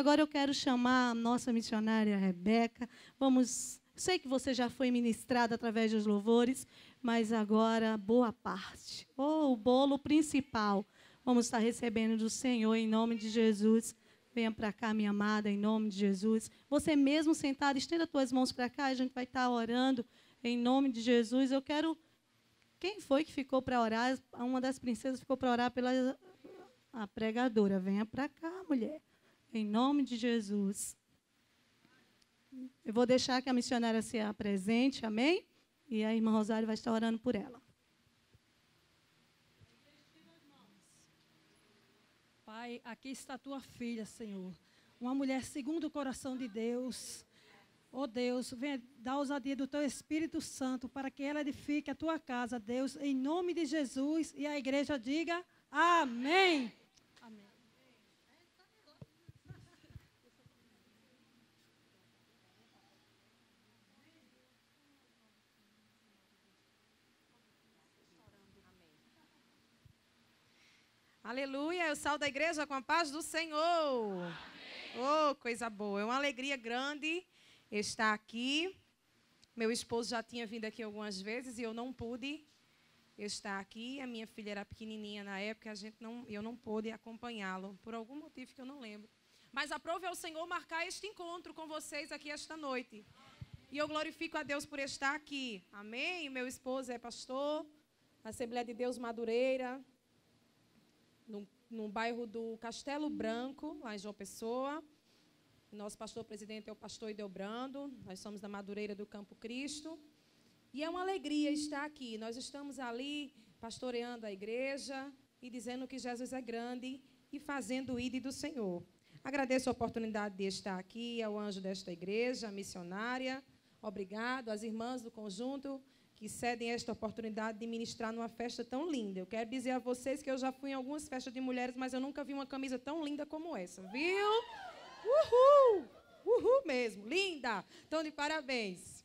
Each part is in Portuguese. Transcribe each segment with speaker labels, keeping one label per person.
Speaker 1: agora eu quero chamar a nossa missionária Rebeca. Sei que você já foi ministrada através dos louvores, mas agora, boa parte. O bolo principal, vamos estar recebendo do Senhor, em nome de Jesus. Venha para cá, minha amada, em nome de Jesus. Você mesmo sentado, estenda as tuas mãos para cá, a gente vai estar orando, em nome de Jesus. Eu quero... Quem foi que ficou para orar? Uma das princesas ficou para orar pela a pregadora. Venha para cá, mulher, em nome de Jesus. Eu vou deixar que a missionária se apresente, amém? E a irmã Rosário vai estar orando por ela.
Speaker 2: Pai, aqui está a tua filha, Senhor. Uma mulher segundo o coração de Deus. Oh Deus, venha dar ousadia do teu Espírito Santo para que ela edifique a tua casa, Deus, em nome de Jesus. E a igreja diga amém. Amém.
Speaker 3: Aleluia, eu saio da igreja com a paz do Senhor. Amém. Oh, coisa boa, é uma alegria grande estar aqui. Meu esposo já tinha vindo aqui algumas vezes e eu não pude estar aqui. A minha filha era pequenininha na época, eu não pude acompanhá-lo, por algum motivo que eu não lembro. Mas aprove ao Senhor marcar este encontro com vocês aqui esta noite. E eu glorifico a Deus por estar aqui. Amém? Meu esposo é pastor na Assembleia de Deus Madureira, no bairro do Castelo Branco, lá em João Pessoa. Nosso pastor-presidente é o pastor Ideobrando. Nós somos da Madureira do Campo Cristo. E é uma alegria estar aqui. Nós estamos ali pastoreando a igreja e dizendo que Jesus é grande e fazendo o ID do Senhor. Agradeço a oportunidade de estar aqui, ao anjo desta igreja, a missionária. Obrigado às irmãs do conjunto que cedem esta oportunidade de ministrar numa festa tão linda. Eu quero dizer a vocês que eu já fui em algumas festas de mulheres, mas eu nunca vi uma camisa tão linda como essa, viu? Uhul! Uhul mesmo, linda! Então, de parabéns.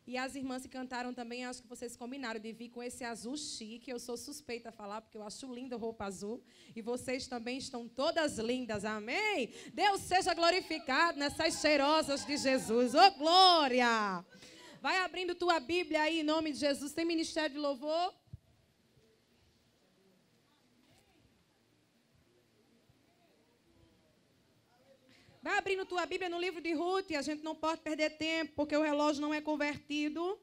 Speaker 3: E as irmãs que cantaram também, acho que vocês combinaram de vir com esse azul chique. Eu sou suspeita a falar, porque eu acho linda a roupa azul. E vocês também estão todas lindas, amém? Deus seja glorificado nessas cheirosas de Jesus. Ô, glória! Vai abrindo tua Bíblia aí, em nome de Jesus. Tem ministério de louvor? Vai abrindo tua Bíblia no livro de Ruth. A gente não pode perder tempo, porque o relógio não é convertido.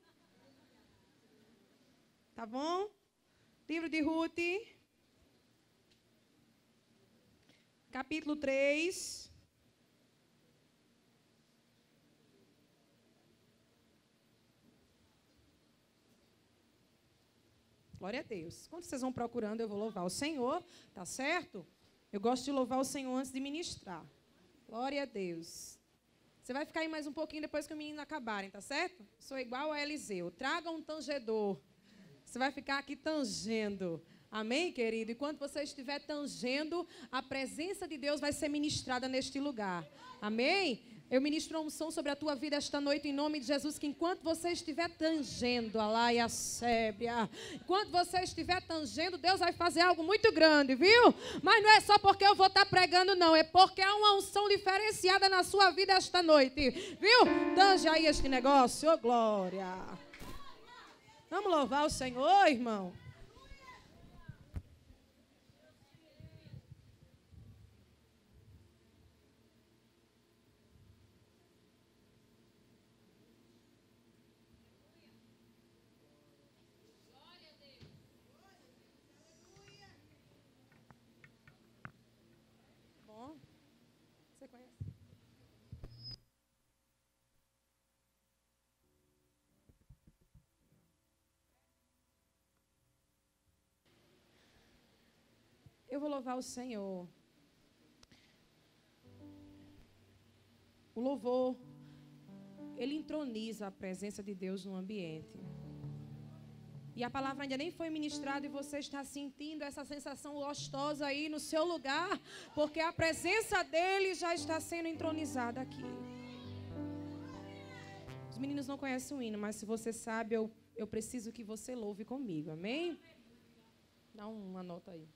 Speaker 3: Tá bom? Livro de Ruth. Capítulo 3. Glória a Deus. Quando vocês vão procurando, eu vou louvar o Senhor, tá certo? Eu gosto de louvar o Senhor antes de ministrar. Glória a Deus. Você vai ficar aí mais um pouquinho depois que os meninos acabarem, tá certo? Sou igual a Eliseu. Traga um tangedor. Você vai ficar aqui tangendo. Amém, querido? E quando você estiver tangendo, a presença de Deus vai ser ministrada neste lugar. Amém? Eu ministro uma unção sobre a tua vida esta noite, em nome de Jesus, que enquanto você estiver tangendo, alá e a sébria, enquanto você estiver tangendo, Deus vai fazer algo muito grande, viu? Mas não é só porque eu vou estar pregando, não. É porque há uma unção diferenciada na sua vida esta noite, viu? Tange aí este negócio, ô glória. Vamos louvar o Senhor, irmão. Você conhece? Eu vou louvar o Senhor. O louvor, ele entroniza a presença de Deus no ambiente. E a palavra ainda nem foi ministrada e você está sentindo essa sensação gostosa aí no seu lugar, porque a presença dele já está sendo entronizada aqui. Os meninos não conhecem o hino, mas se você sabe, eu preciso que você louve comigo, amém? Dá uma nota aí.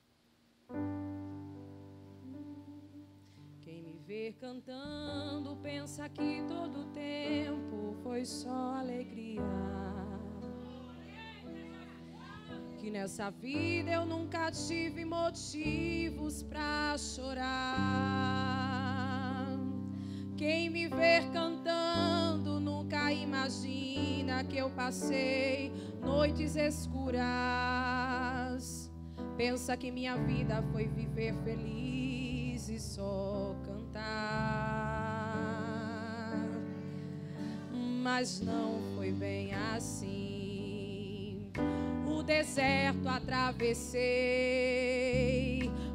Speaker 3: Quem me ver cantando, pensa que todo tempo foi só alegria. Que nessa vida eu nunca tive motivos pra chorar. Quem me ver cantando nunca imagina que eu passei noites escuras. Pensa que minha vida foi viver feliz e só cantar. Mas não foi bem assim. O deserto atravessei,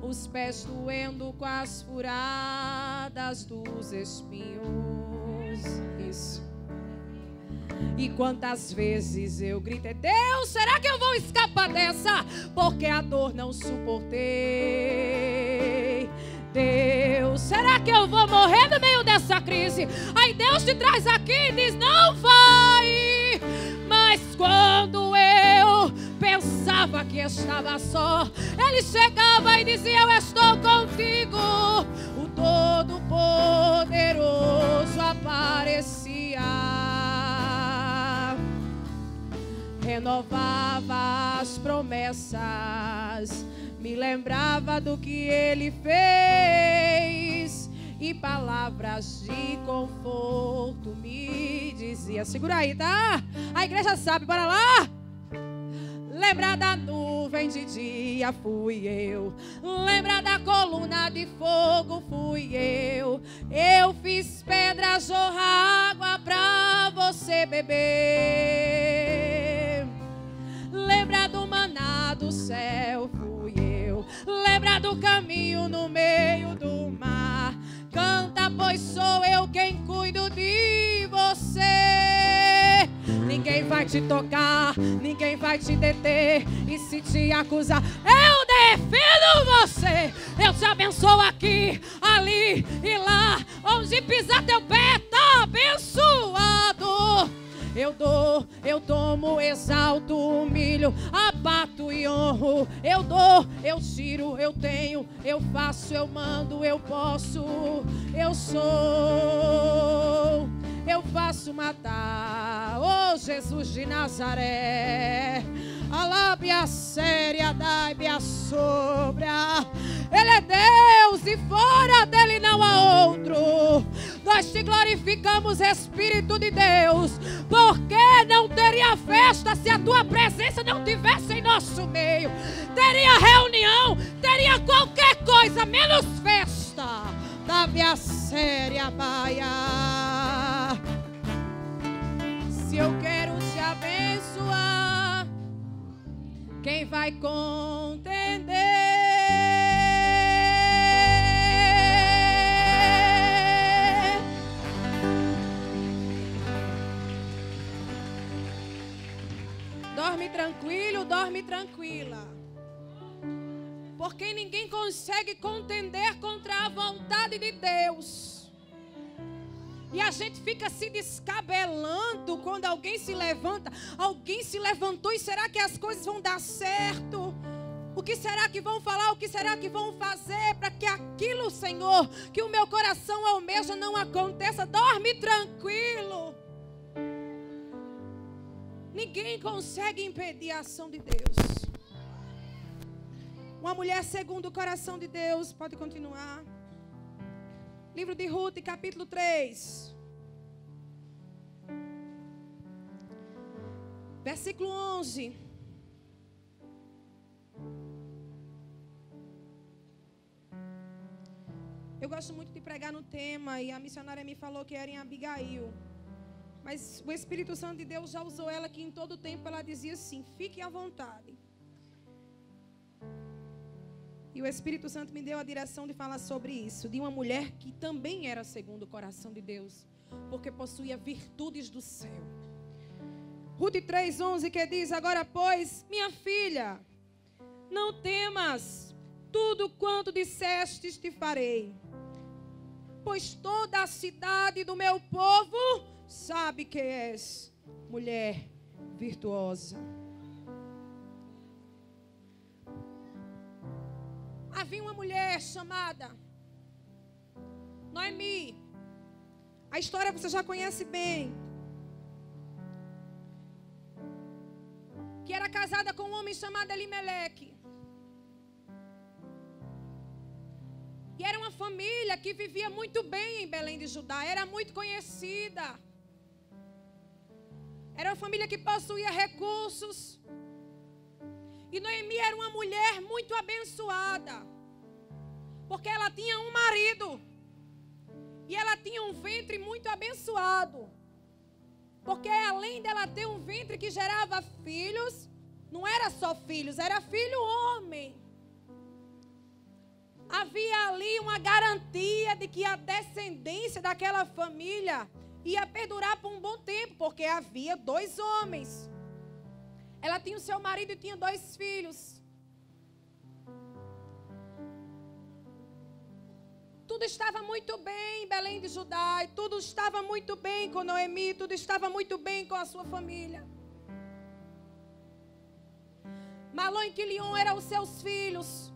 Speaker 3: os pés doendo com as furadas dos espinhos. Isso. E quantas vezes eu gritei: Deus, será que eu vou escapar dessa? Porque a dor não suportei. Deus, será que eu vou morrer no meio dessa crise? Aí Deus te traz aqui e diz: não vai. Mas quando eu pensava que estava só, Ele chegava e dizia: eu estou contigo. O Todo-Poderoso aparecia, renovava as promessas, me lembrava do que Ele fez, e palavras de conforto me dizia. Segura aí, tá? A igreja sabe, bora lá? Lembra da nuvem de dia, fui eu. Lembra da coluna de fogo, fui eu. Eu fiz pedra jorrar água pra você beber. Lembra do maná do céu, fui eu. Lembra do caminho no meio do mar. Canta, pois sou eu quem cuido de você. Ninguém vai te tocar, ninguém vai te deter. E se te acusar, eu defendo você. Eu te abençoo aqui, ali e lá. Onde pisar teu pé tá abençoado. Eu dou, eu tomo, exalto, humilho, abato e honro. Eu dou, eu tiro, eu tenho, eu faço, eu mando, eu posso. Eu sou, eu faço matar. Oh, Jesus de Nazaré, alábia séria, dai-me sobra. Ele é Deus e fora dele não há outro. Nós te glorificamos, Espírito de Deus, porque não teria festa se a tua presença não tivesse em nosso meio. Teria reunião, teria qualquer coisa, menos festa. Dá-me a séria, baia. Se eu quero te abençoar, quem vai contender? Dorme tranquilo, dorme tranquila. Porque ninguém consegue contender contra a vontade de Deus. E a gente fica se descabelando quando alguém se levanta. Alguém se levantou e será que as coisas vão dar certo? O que será que vão falar? O que será que vão fazer para que aquilo, Senhor, que o meu coração almeja não aconteça? Dorme tranquilo. Ninguém consegue impedir a ação de Deus. Uma mulher segundo o coração de Deus. Pode continuar. Livro de Ruth, capítulo 3. Versículo 11. Eu gosto muito de pregar no tema e a missionária me falou que era em Abigail. Mas o Espírito Santo de Deus já usou ela que em todo tempo ela dizia assim: fique à vontade. E o Espírito Santo me deu a direção de falar sobre isso. De uma mulher que também era segundo o coração de Deus, porque possuía virtudes do céu. Ruth 3:11 que diz: agora pois, minha filha, não temas, tudo quanto dissestes te farei. Pois toda a cidade do meu povo sabe que és mulher virtuosa. Havia uma mulher chamada Noemi, a história você já conhece bem. Que era casada com um homem chamado Elimeleque. E era uma família que vivia muito bem em Belém de Judá. Era muito conhecida. Era uma família que possuía recursos. E Noemi era uma mulher muito abençoada. Porque ela tinha um marido. E ela tinha um ventre muito abençoado. Porque além dela ter um ventre que gerava filhos, não era só filhos, era filho homem. Havia ali uma garantia de que a descendência daquela família ia perdurar por um bom tempo, porque havia 2 homens. Ela tinha o seu marido e tinha 2 filhos. Tudo estava muito bem em Belém de Judá, e tudo estava muito bem com Noemi, tudo estava muito bem com a sua família. Malom e Quilion eram os seus filhos.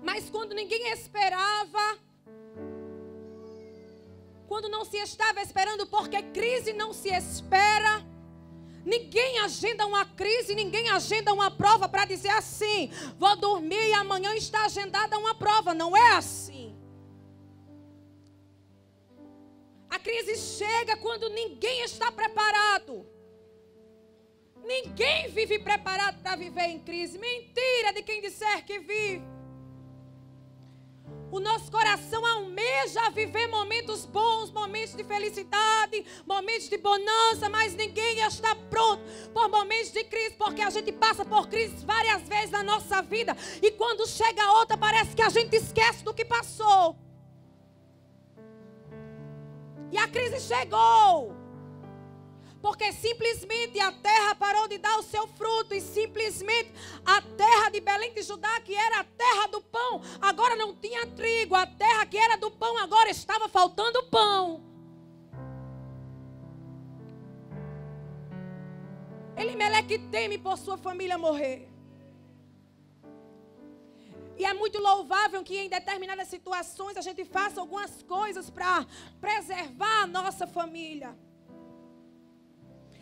Speaker 3: Mas quando ninguém esperava, quando não se estava esperando, porque crise não se espera, ninguém agenda uma crise, ninguém agenda uma prova para dizer assim, vou dormir e amanhã está agendada uma prova. Não é assim. A crise chega quando ninguém está preparado. Ninguém vive preparado para viver em crise. Mentira de quem disser que vive. O nosso coração almeja viver momentos bons, momentos de felicidade, momentos de bonança, mas ninguém está pronto por momentos de crise, porque a gente passa por crises várias vezes na nossa vida, e quando chega outra parece que a gente esquece do que passou. E a crise chegou, porque simplesmente a terra parou de dar o seu fruto. E simplesmente a terra de Belém de Judá, que era a terra do pão, agora não tinha trigo. A terra que era do pão, agora estava faltando pão. Elimeleque teme por sua família morrer. E é muito louvável que em determinadas situações a gente faça algumas coisas para preservar a nossa família.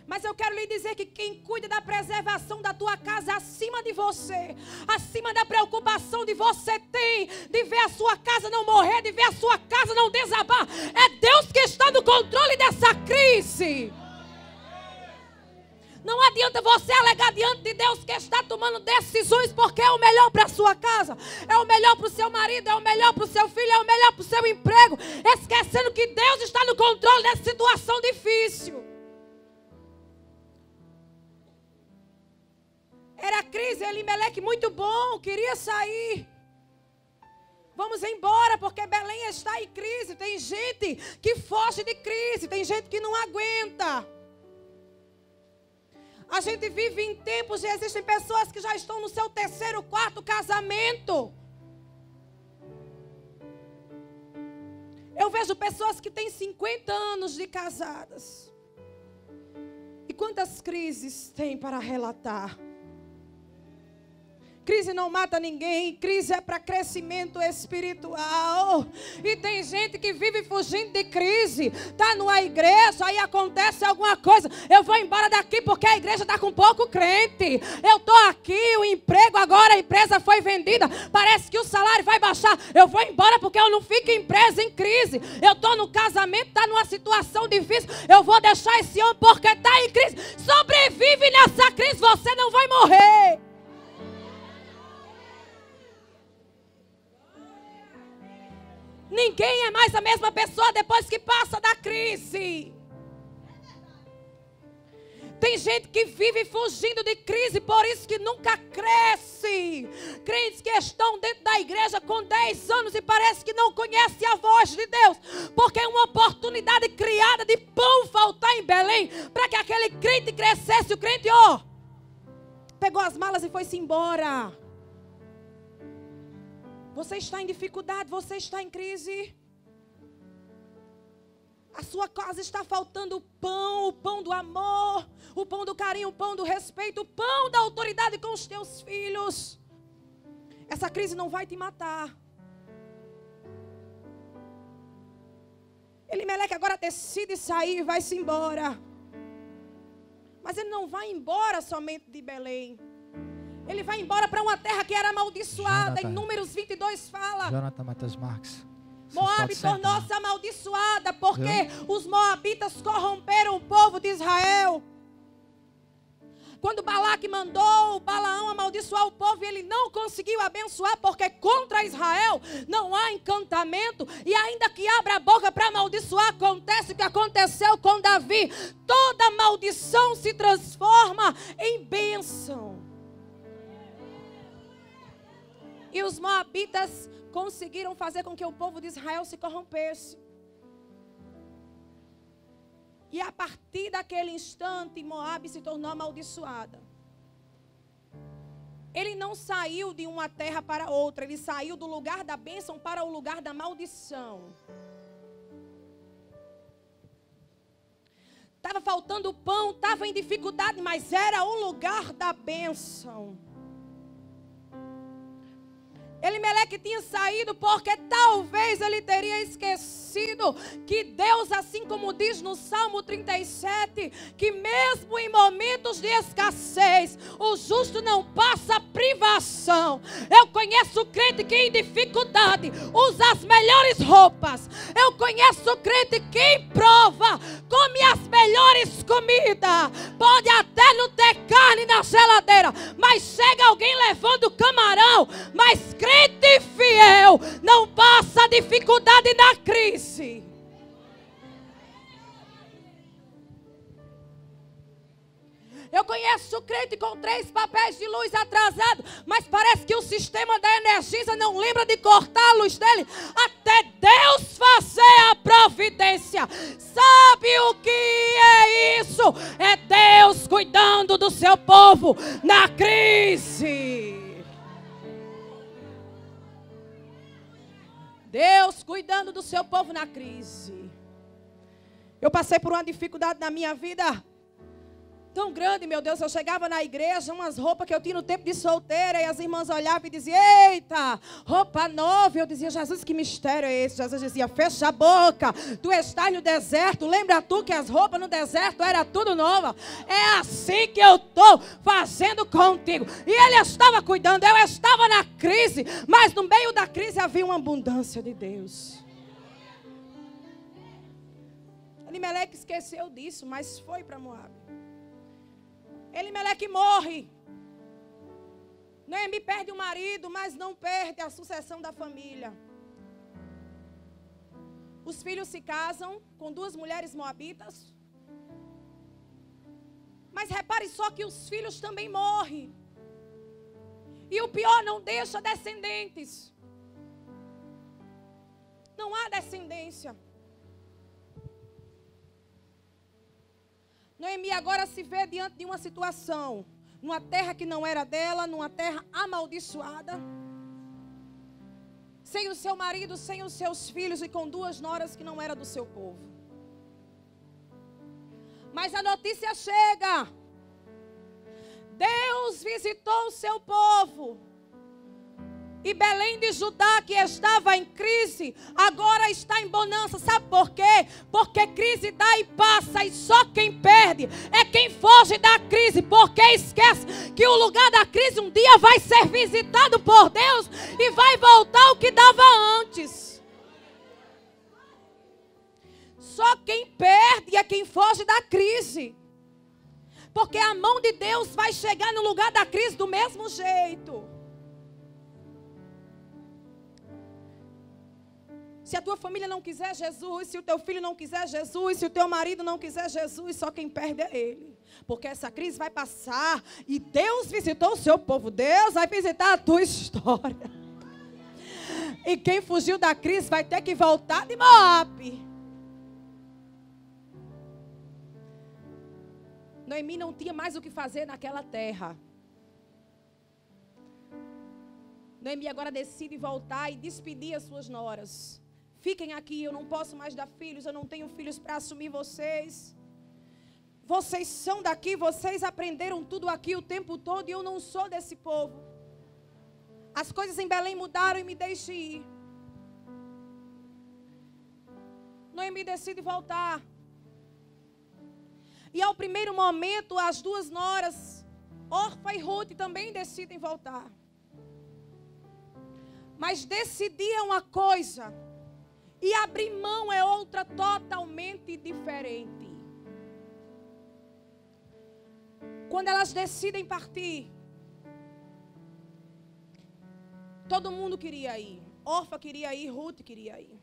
Speaker 3: Mas eu quero lhe dizer que quem cuida da preservação da tua casa acima de você, acima da preocupação de você tem, de ver a sua casa não morrer, de ver a sua casa não desabar, é Deus que está no controle dessa crise. Não adianta você alegar diante de Deus que está tomando decisões porque é o melhor para a sua casa, é o melhor para o seu marido, é o melhor para o seu filho, é o melhor para o seu emprego, esquecendo que Deus está no controle dessa situação difícil. Era crise, Elimeleque muito bom, queria sair. Vamos embora, porque Belém está em crise. Tem gente que foge de crise, tem gente que não aguenta. A gente vive em tempos e existem pessoas que já estão no seu 3º, 4º casamento. Eu vejo pessoas que têm 50 anos de casadas. E quantas crises tem para relatar? Crise não mata ninguém, crise é para crescimento espiritual. E tem gente que vive fugindo de crise. Está numa igreja, aí acontece alguma coisa. Eu vou embora daqui porque a igreja está com pouco crente. Eu estou aqui, o emprego agora, a empresa foi vendida. Parece que o salário vai baixar. Eu vou embora porque eu não fico em empresa em crise. Eu estou no casamento, está numa situação difícil. Eu vou deixar esse homem porque está em crise. Sobrevive nessa crise, você não vai morrer. Ninguém é mais a mesma pessoa depois que passa da crise. Tem gente que vive fugindo de crise, por isso que nunca cresce. Crentes que estão dentro da igreja com 10 anos e parece que não conhecem a voz de Deus, porque é uma oportunidade criada de pão faltar em Belém, para que aquele crente crescesse. O crente, pegou as malas e foi-se embora. Você está em dificuldade, você está em crise. A sua casa está faltando o pão do amor, o pão do carinho, o pão do respeito, o pão da autoridade com os teus filhos. Essa crise não vai te matar. Elimeleque agora decide sair e vai-se embora. Mas ele não vai embora somente de Belém. Ele vai embora para uma terra que era amaldiçoada. Em Números 22 fala.
Speaker 4: Jonathan Matheus Marques.
Speaker 3: Moabe tornou-se amaldiçoada porque os moabitas corromperam o povo de Israel. Quando Balaque mandou Balaão amaldiçoar o povo, ele não conseguiu abençoar, porque contra Israel não há encantamento. E ainda que abra a boca para amaldiçoar, acontece o que aconteceu com Davi. Toda maldição se transforma em bênção. E os moabitas conseguiram fazer com que o povo de Israel se corrompesse. E a partir daquele instante, Moabe se tornou amaldiçoada. Ele não saiu de uma terra para outra, ele saiu do lugar da bênção para o lugar da maldição. Estava faltando pão, estava em dificuldade, mas era o lugar da bênção. Elimeleque tinha saído porque talvez ele teria esquecido que Deus, assim como diz no Salmo 37, que mesmo em momentos de escassez, o justo não passa privação. Eu conheço crente que em dificuldade usa as melhores roupas. Eu conheço crente que em prova come as melhores comidas. Pode até não ter carne na geladeira, mas chega alguém levando camarão, mas crente fiel não passa dificuldade na crise. Eu conheço crente com 3 papéis de luz atrasados, mas parece que o sistema da Energisa não lembra de cortar a luz dele até Deus fazer a providência. Sabe o que é isso? É Deus cuidando do seu povo na crise. Deus cuidando do seu povo na crise. Eu passei por uma dificuldade na minha vida tão grande, meu Deus. Eu chegava na igreja, umas roupas que eu tinha no tempo de solteira, e as irmãs olhavam e diziam: eita, roupa nova. Eu dizia: Jesus, que mistério é esse? Jesus dizia: fecha a boca, tu estás no deserto. Lembra tu que as roupas no deserto era tudo nova? É assim que eu estou fazendo contigo. E ele estava cuidando, eu estava na crise, mas no meio da crise havia uma abundância de Deus. Elimeleque esqueceu disso, mas foi para Moabe. Elimeleque morre. Noemi perde o marido, mas não perde a sucessão da família. Os filhos se casam com 2 mulheres moabitas. Mas repare só que os filhos também morrem. E o pior, não deixa descendentes. Não há descendência. Noemi agora se vê diante de uma situação, numa terra que não era dela, numa terra amaldiçoada, sem o seu marido, sem os seus filhos e com 2 noras que não eram do seu povo. Mas a notícia chega. Deus visitou o seu povo. E Belém de Judá, que estava em crise, agora está em bonança. Sabe por quê? Porque crise dá e passa, e só quem perde é quem foge da crise, porque esquece que o lugar da crise um dia vai ser visitado por Deus e vai voltar o que dava antes. Só quem perde é quem foge da crise, porque a mão de Deus vai chegar no lugar da crise do mesmo jeito. Se a tua família não quiser Jesus, se o teu filho não quiser Jesus, se o teu marido não quiser Jesus, só quem perde é ele. Porque essa crise vai passar e Deus visitou o seu povo. Deus vai visitar a tua história. E quem fugiu da crise vai ter que voltar de Moabe. Noemi não tinha mais o que fazer naquela terra. Noemi agora decide voltar e despedir as suas noras. Fiquem aqui, eu não posso mais dar filhos, eu não tenho filhos para assumir vocês. Vocês são daqui, vocês aprenderam tudo aqui o tempo todo e eu não sou desse povo. As coisas em Belém mudaram e me deixe ir. Noemi decide voltar. E ao primeiro momento, as duas noras, Orfa e Ruth, também decidem voltar. Mas decidir é uma coisa, e abrir mão é outra totalmente diferente. Quando elas decidem partir, todo mundo queria ir. Orfa queria ir, Ruth queria ir.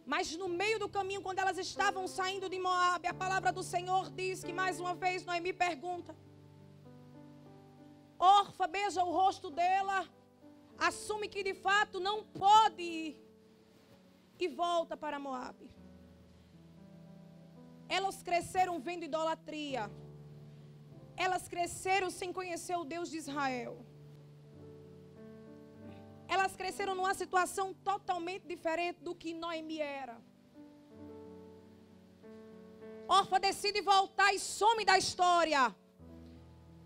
Speaker 3: Mas no meio do caminho, quando elas estavam saindo de Moabe, a palavra do Senhor diz que mais uma vez Noemi pergunta. Orfa beija o rosto dela, assume que de fato não pode ir e volta para Moabe. Elas cresceram vendo idolatria. Elas cresceram sem conhecer o Deus de Israel. Elas cresceram numa situação totalmente diferente do que Noemi era. Orfa decide voltar e some da história.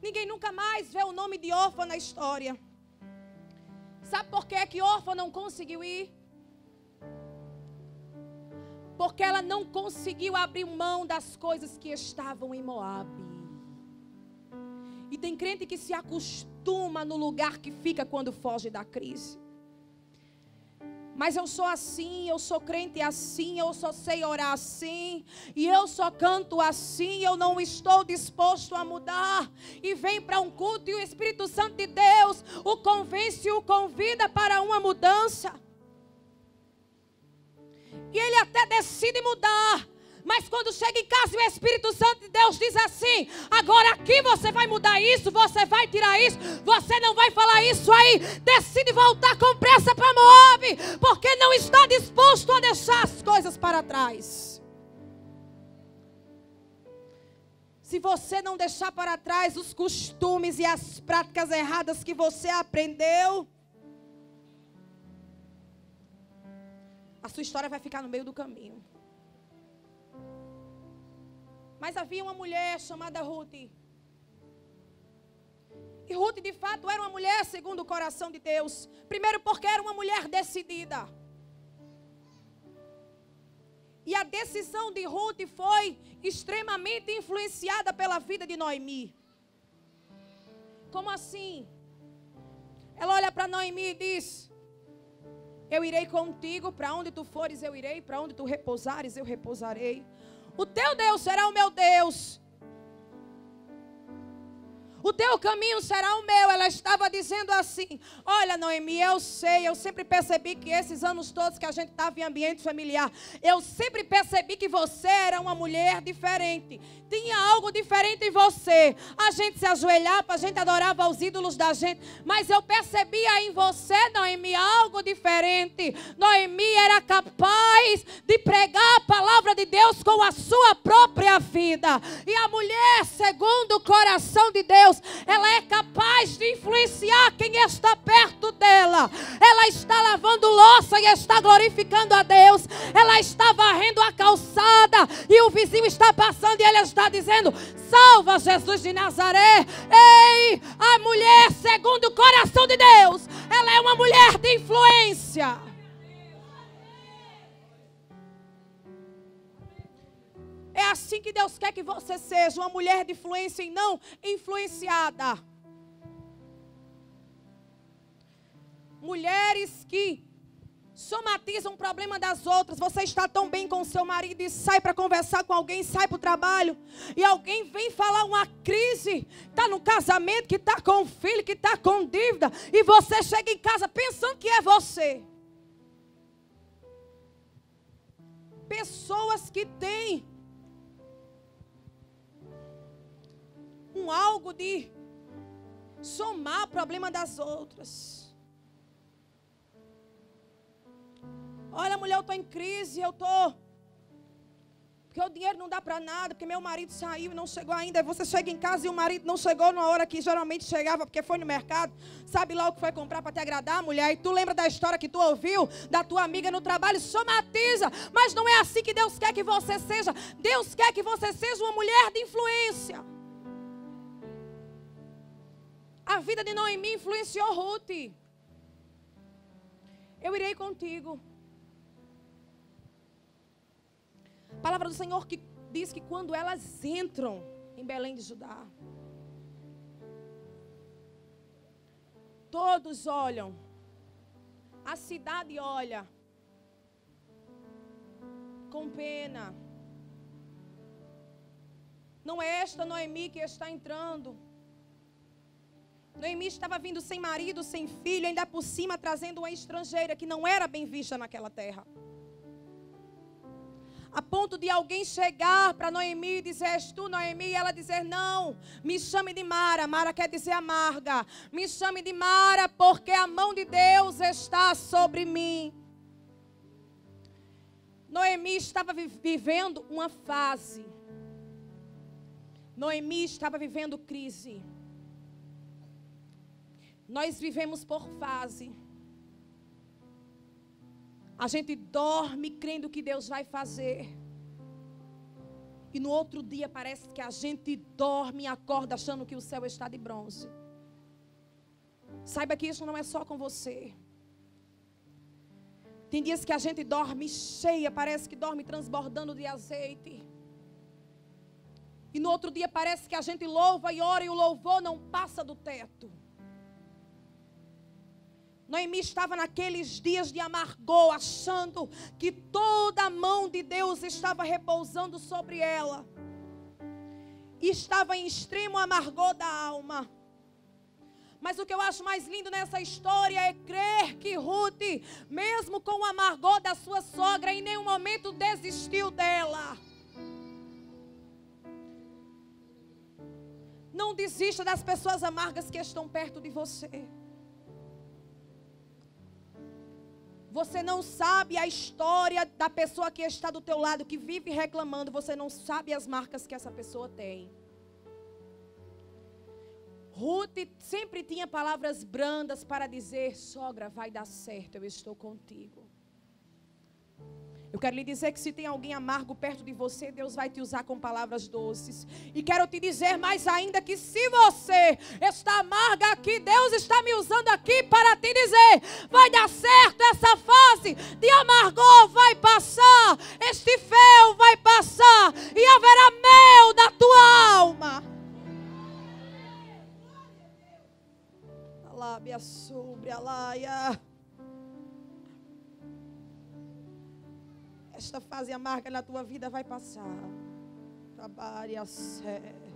Speaker 3: Ninguém nunca mais vê o nome de Orfa na história. Sabe por que Orfa não conseguiu ir? Porque ela não conseguiu abrir mão das coisas que estavam em Moabe. E tem crente que se acostuma no lugar que fica quando foge da crise. Mas eu sou assim, eu sou crente assim, eu só sei orar assim, e eu só canto assim, eu não estou disposto a mudar. E vem para um culto e o Espírito Santo de Deus o convence e o convida para uma mudança. E ele até decide mudar. Mas quando chega em casa e o Espírito Santo de Deus diz assim: agora aqui você vai mudar isso, você vai tirar isso, você não vai falar isso aí. Decide voltar com pressa para Moabe, porque não está disposto a deixar as coisas para trás. Se você não deixar para trás os costumes e as práticas erradas que você aprendeu, a sua história vai ficar no meio do caminho. Mas havia uma mulher chamada Ruth. E Ruth de fato era uma mulher segundo o coração de Deus. Primeiro porque era uma mulher decidida. E a decisão de Ruth foi extremamente influenciada pela vida de Noemi. Como assim? Ela olha para Noemi e diz: eu irei contigo, para onde tu fores eu irei, para onde tu repousares eu repousarei. O teu Deus será o meu Deus. O teu caminho será o meu. Ela estava dizendo assim: olha, Noemi, eu sei, eu sempre percebi que esses anos todos que a gente estava em ambiente familiar, eu sempre percebi que você era uma mulher diferente. Tinha algo diferente em você. A gente se ajoelhava, a gente adorava os ídolos da gente, mas eu percebia em você, Noemi, algo diferente. Noemi era capaz de pregar a palavra de Deus com a sua própria vida. E a mulher, segundo o coração de Deus, ela é capaz de influenciar quem está perto dela. Ela está lavando louça e está glorificando a Deus. Ela está varrendo a calçada e o vizinho está passando e ele está dizendo: salva Jesus de Nazaré. Ei, a mulher segundo o coração de Deus, ela é uma mulher de influência. É assim que Deus quer que você seja, uma mulher de influência e não influenciada. Mulheres que somatizam o problema das outras. Você está tão bem com o seu marido e sai para conversar com alguém, sai para o trabalho, e alguém vem falar uma crise, está no casamento, que está com um filho, que está com dívida, e você chega em casa pensando que é você. Pessoas que têm algo de somar o problema das outras. Olha, mulher, eu estou em crise, porque o dinheiro não dá para nada, porque meu marido saiu e não chegou ainda. Aí você chega em casa e o marido não chegou na hora que geralmente chegava, porque foi no mercado, sabe lá o que foi comprar para te agradar, mulher. E tu lembra da história que tu ouviu da tua amiga no trabalho, somatiza. Mas não é assim que Deus quer que você seja. Deus quer que você seja uma mulher de influência. A vida de Noemi influenciou Ruth. Eu irei contigo. A palavra do Senhor que diz que quando elas entram em Belém de Judá, todos olham, a cidade olha com pena. Não é esta Noemi que está entrando. Noemi estava vindo sem marido, sem filho, ainda por cima trazendo uma estrangeira que não era bem vista naquela terra. A ponto de alguém chegar para Noemi e dizer: és tu, Noemi? E ela dizer: não, me chame de Mara. Mara quer dizer amarga. Me chame de Mara porque a mão de Deus está sobre mim. Noemi estava vivendo uma fase. Noemi estava vivendo crise. Nós vivemos por fase. A gente dorme crendo que Deus vai fazer. E no outro dia parece que a gente dorme e acorda achando que o céu está de bronze. Saiba que isso não é só com você. Tem dias que a gente dorme cheia, parece que dorme transbordando de azeite. E no outro dia parece que a gente louva e ora e o louvor não passa do teto. Noemi estava naqueles dias de amargor, achando que toda a mão de Deus estava repousando sobre ela. E estava em extremo amargor da alma. Mas o que eu acho mais lindo nessa história é crer que Ruth, mesmo com o amargor da sua sogra, em nenhum momento desistiu dela. Não desista das pessoas amargas que estão perto de você. Você não sabe a história da pessoa que está do teu lado, que vive reclamando. Você não sabe as marcas que essa pessoa tem. Ruth sempre tinha palavras brandas para dizer: sogra, vai dar certo, eu estou contigo. Eu quero lhe dizer que se tem alguém amargo perto de você, Deus vai te usar com palavras doces. E quero te dizer mais ainda que se você está amarga aqui, Deus está me usando aqui para te dizer: vai dar certo, essa fase de amargor vai passar, este fel vai passar e haverá mel na tua alma. Alábia sobre alaia. Esta fase amarga na tua vida vai passar. Trabalha sério.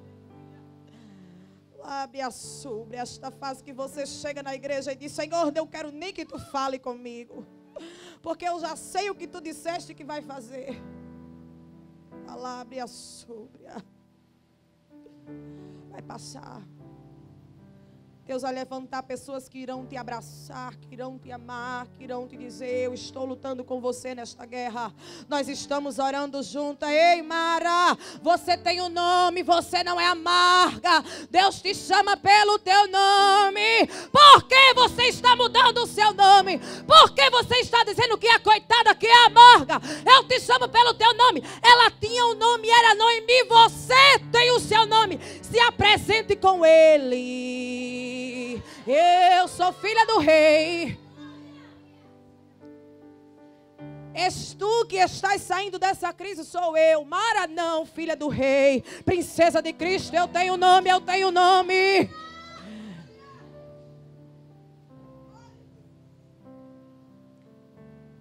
Speaker 3: Lábia sobre esta fase que você chega na igreja e diz: Senhor, não quero nem que tu fale comigo, porque eu já sei o que tu disseste que vai fazer. Lábia sobre. Vai passar. Deus vai levantar pessoas que irão te abraçar, que irão te amar, que irão te dizer: eu estou lutando com você nesta guerra. Nós estamos orando juntas. Ei, Mara, você tem um nome, você não é amarga. Deus te chama pelo teu nome. Por que você está mudando o seu nome? Por que você está dizendo que é coitada, que é amarga? Eu te chamo pelo teu nome. Ela tinha um nome, era Noemi. Você tem o seu nome. Se apresente com ele. Eu sou filha do rei. És tu que estás saindo dessa crise, sou eu. Mara não, filha do rei. Princesa de Cristo, eu tenho nome, eu tenho nome.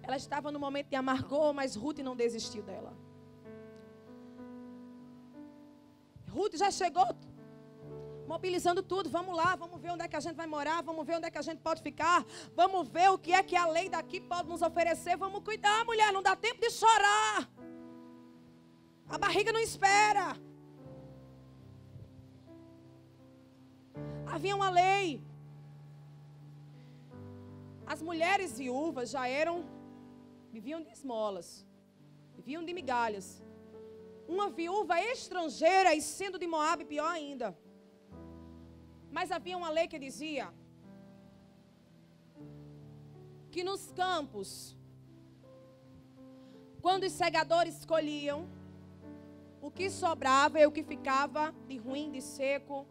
Speaker 3: Ela estava no momento de amargor, mas Ruth não desistiu dela. Ruth já chegou mobilizando tudo. Vamos lá, vamos ver onde é que a gente vai morar, vamos ver onde é que a gente pode ficar, vamos ver o que é que a lei daqui pode nos oferecer. Vamos cuidar, mulher, não dá tempo de chorar. A barriga não espera. Havia uma lei. As mulheres viúvas já viviam de esmolas, viviam de migalhas. Uma viúva estrangeira, e sendo de Moabe, pior ainda. Mas havia uma lei que dizia que nos campos, quando os segadores colhiam, o que sobrava e o que ficava de ruim, de seco,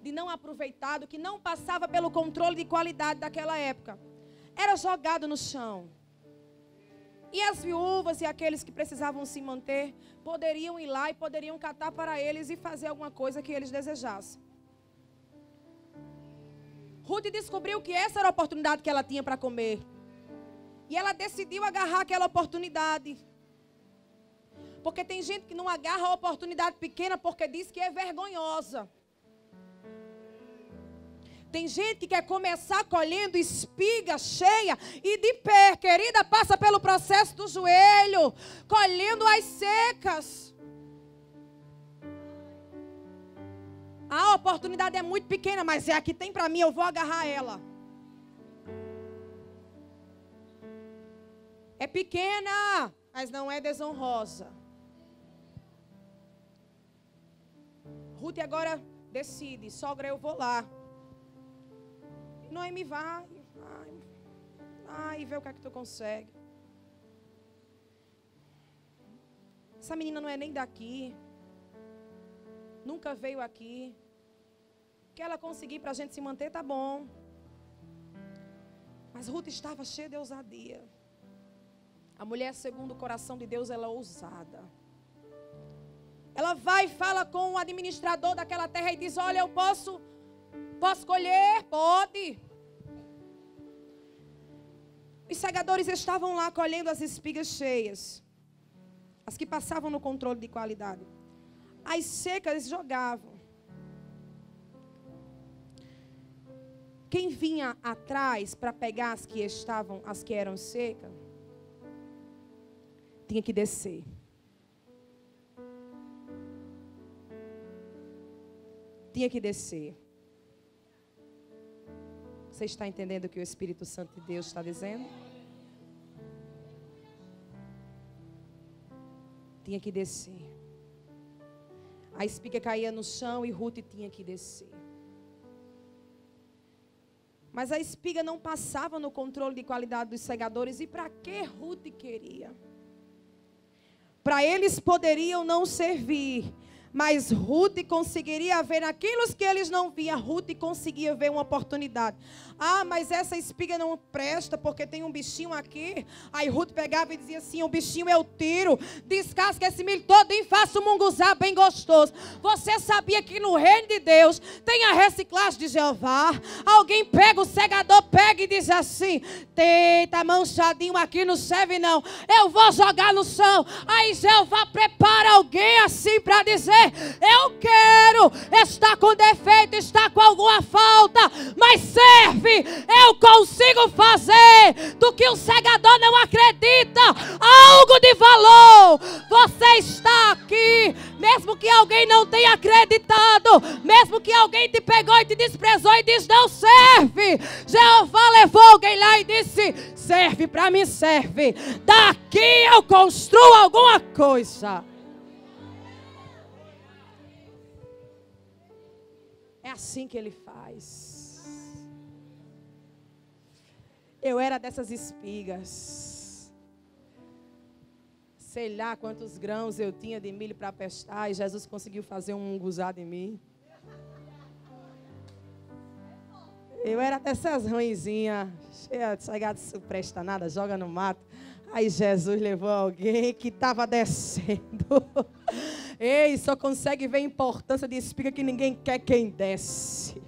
Speaker 3: de não aproveitado, que não passava pelo controle de qualidade daquela época, era jogado no chão. E as viúvas e aqueles que precisavam se manter poderiam ir lá e poderiam catar para eles e fazer alguma coisa que eles desejassem. Ruth descobriu que essa era a oportunidade que ela tinha para comer. E ela decidiu agarrar aquela oportunidade. Porque tem gente que não agarra a oportunidade pequena porque diz que é vergonhosa. Tem gente que quer começar colhendo espiga cheia e de pé, querida, passa pelo processo do joelho, colhendo as secas. A oportunidade é muito pequena, mas é a que tem para mim, eu vou agarrar ela. É pequena, mas não é desonrosa. Ruth agora decide, sogra, eu vou lá. Noemi vai e vê o que é que tu consegue. Essa menina não é nem daqui. Nunca veio aqui. O que ela conseguir para a gente se manter, tá bom. Mas Ruth estava cheia de ousadia. A mulher, segundo o coração de Deus, ela é ousada. Ela vai e fala com o administrador daquela terra e diz, olha, eu posso colher? Pode. Os segadores estavam lá colhendo as espigas cheias. As que passavam no controle de qualidade. As secas eles jogavam. Quem vinha atrás para pegar as que eram secas, tinha que descer. Tinha que descer. Você está entendendo o que o Espírito Santo de Deus está dizendo? Tinha que descer. A espiga caía no chão e Ruth tinha que descer. Mas a espiga não passava no controle de qualidade dos segadores. E para que Ruth queria? Para eles poderiam não servir, mas Ruth conseguiria ver aquilo que eles não viam. Ruth conseguia ver uma oportunidade. Ah, mas essa espiga não presta porque tem um bichinho aqui. Aí Ruth pegava e dizia assim, o bichinho eu tiro, descasca esse milho todo e faço um munguzá bem gostoso. Você sabia que no reino de Deus tem a reciclagem de Jeová? Alguém pega, o segador pega e diz assim, eita, manchadinho aqui não serve não, eu vou jogar no chão. Aí Jeová prepara alguém assim para dizer, eu quero, está com defeito, está com alguma falta, mas serve, eu consigo fazer do que o segador não acredita, algo de valor. Você está aqui, mesmo que alguém não tenha acreditado, mesmo que alguém te pegou e te desprezou e disse não serve, Jeová levou alguém lá e disse, serve para mim, serve, daqui eu construo alguma coisa. É assim que ele faz. Eu era dessas espigas. Sei lá quantos grãos eu tinha de milho para pestar e Jesus conseguiu fazer um munguzá de mim. Eu era dessas ruinzinhas, cheia de chegada, não presta nada, joga no mato. Aí Jesus levou alguém que estava descendo. Ei, só consegue ver a importância de espiga que ninguém quer quem desce.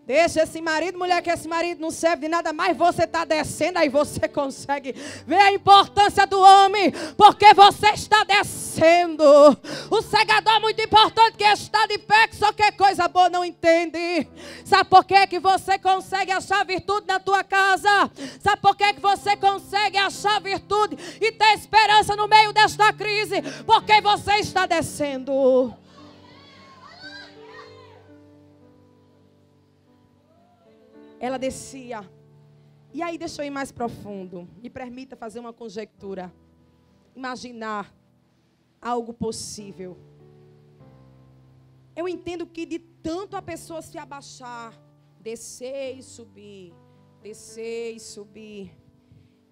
Speaker 3: Deixa esse marido, mulher, que esse marido não serve de nada, mas você está descendo, aí você consegue ver a importância do homem, porque você está descendo. O segador é muito importante, que está de pé, que só quer coisa boa, não entende. Sabe por que que você consegue achar virtude na tua casa? Sabe por que que você consegue achar virtude e ter esperança no meio desta crise? Porque você está descendo. Ela descia. E aí deixa eu ir mais profundo. Me permita fazer uma conjectura. Imaginar algo possível. Eu entendo que de tanto a pessoa se abaixar, descer e subir, descer e subir.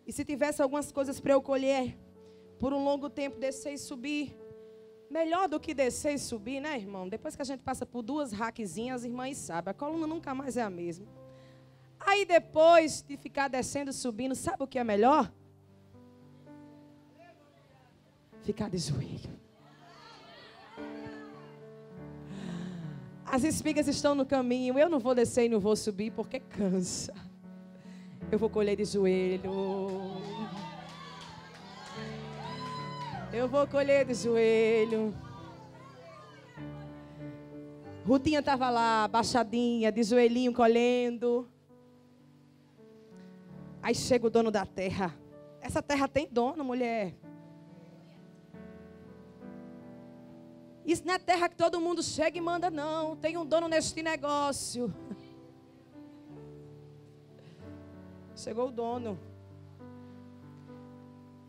Speaker 3: E se tivesse algumas coisas para eu colher, por um longo tempo descer e subir, Melhor do que descer e subir, né, irmão? Depois que a gente passa por 2 raquezinhas, as irmãs sabem, a coluna nunca mais é a mesma. Aí depois de ficar descendo e subindo, sabe o que é melhor? Ficar de joelho. As espigas estão no caminho, eu não vou descer e não vou subir porque cansa. Eu vou colher de joelho. Eu vou colher de joelho. Rutinha estava lá, baixadinha, de joelhinho, colhendo. Aí chega o dono da terra. Essa terra tem dono, mulher. Isso não é terra que todo mundo chega e manda, não. Tem um dono neste negócio. Chegou o dono.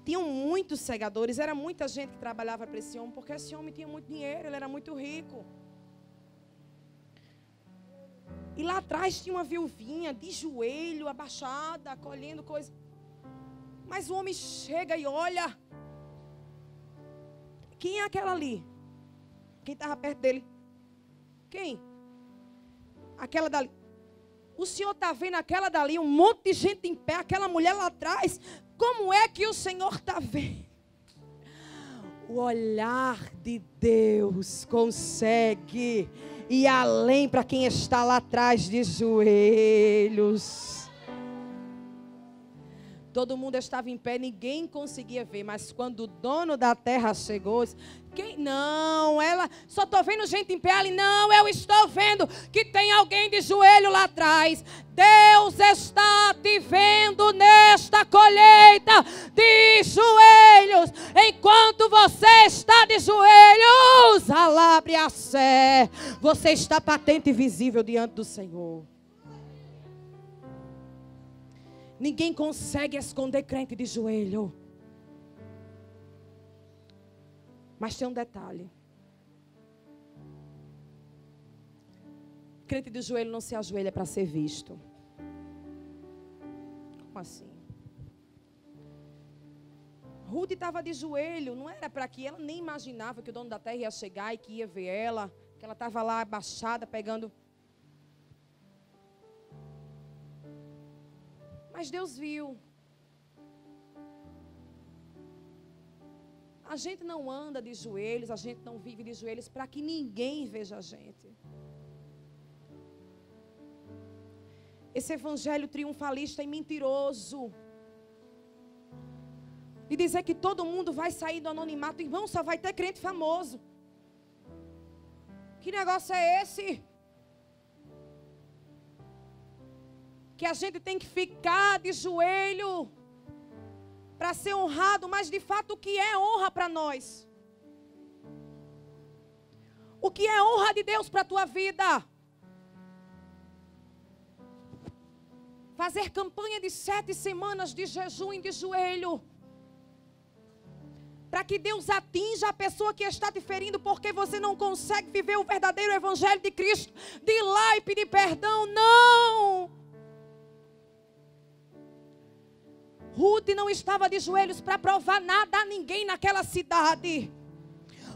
Speaker 3: Tinham muitos segadores, era muita gente que trabalhava para esse homem, porque esse homem tinha muito dinheiro, ele era muito rico. E lá atrás tinha uma viuvinha de joelho, abaixada, colhendo coisa. Mas o homem chega e olha. Quem é aquela ali? Quem estava perto dele? Quem? Aquela dali. O senhor está vendo aquela dali, um monte de gente em pé, aquela mulher lá atrás. Como é que o Senhor está vendo? O olhar de Deus consegue ir além para quem está lá atrás de joelhos. Todo mundo estava em pé, ninguém conseguia ver, mas quando o dono da terra chegou, quem? Não, ela, só estou vendo gente em pé ali. Não, eu estou vendo que tem alguém de joelho lá atrás. Deus está te vendo nesta colheita de joelhos. Enquanto você está de joelhos, alabre a sé. Você está patente e visível diante do Senhor. Ninguém consegue esconder crente de joelho. Mas tem um detalhe. Crente de joelho não se ajoelha para ser visto. Como assim? Ruth estava de joelho, não era para que ela nem imaginava que o dono da terra ia chegar e que ia ver ela, que ela estava lá abaixada pegando. Mas Deus viu. A gente não anda de joelhos, a gente não vive de joelhos para que ninguém veja a gente. Esse evangelho triunfalista e mentiroso de dizer que todo mundo vai sair do anonimato, irmão, só vai ter crente famoso. Que negócio é esse? Que a gente tem que ficar de joelho para ser honrado, mas de fato o que é honra para nós? O que é honra de Deus para a tua vida? Fazer campanha de 7 semanas de jejum e de joelho, para que Deus atinja a pessoa que está te ferindo, porque você não consegue viver o verdadeiro evangelho de Cristo, de ir lá e pedir perdão, não. Ruth não estava de joelhos para provar nada a ninguém naquela cidade.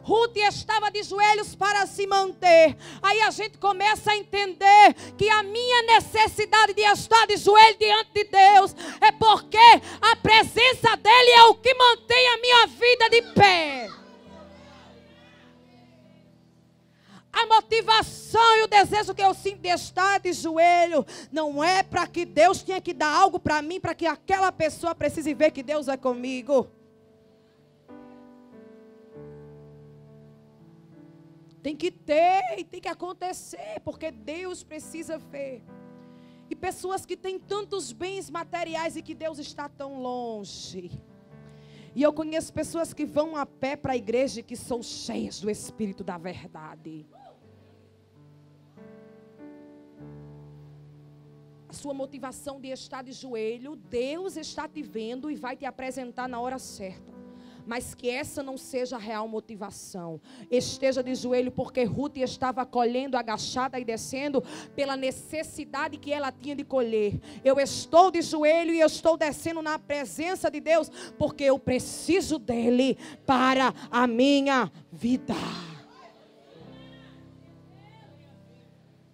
Speaker 3: Ruth estava de joelhos para se manter. Aí a gente começa a entender que a minha necessidade de estar de joelho diante de Deus é porque a presença dEle é o que mantém a minha vida de pé. A motivação e o desejo que eu sinto de estar de joelho não é para que Deus tenha que dar algo para mim, para que aquela pessoa precise ver que Deus é comigo. Tem que ter e tem que acontecer, porque Deus precisa ver. E pessoas que têm tantos bens materiais e que Deus está tão longe. E eu conheço pessoas que vão a pé para a igreja e que são cheias do Espírito da verdade. A sua motivação de estar de joelho, Deus está te vendo e vai te apresentar na hora certa. mas que essa não seja a real motivação. Esteja de joelho, porque Ruth estava colhendo agachada e descendo pela necessidade que ela tinha de colher. Eu estou de joelho e eu estou descendo na presença de Deus, porque eu preciso dele para a minha vida.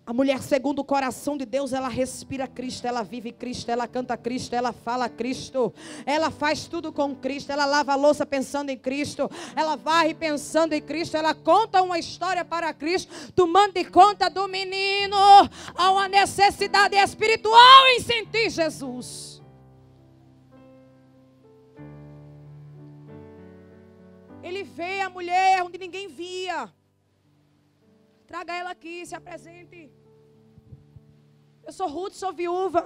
Speaker 3: A mulher segundo o coração de Deus, ela respira Cristo, ela vive Cristo, ela canta Cristo, ela fala Cristo, ela faz tudo com Cristo, ela lava a louça pensando em Cristo, ela varre pensando em Cristo, ela conta uma história para Cristo. Tu mande conta do menino, há uma necessidade espiritual em sentir Jesus. Ele vê a mulher onde ninguém via. Traga ela aqui, se apresente. Eu sou Ruth, sou viúva.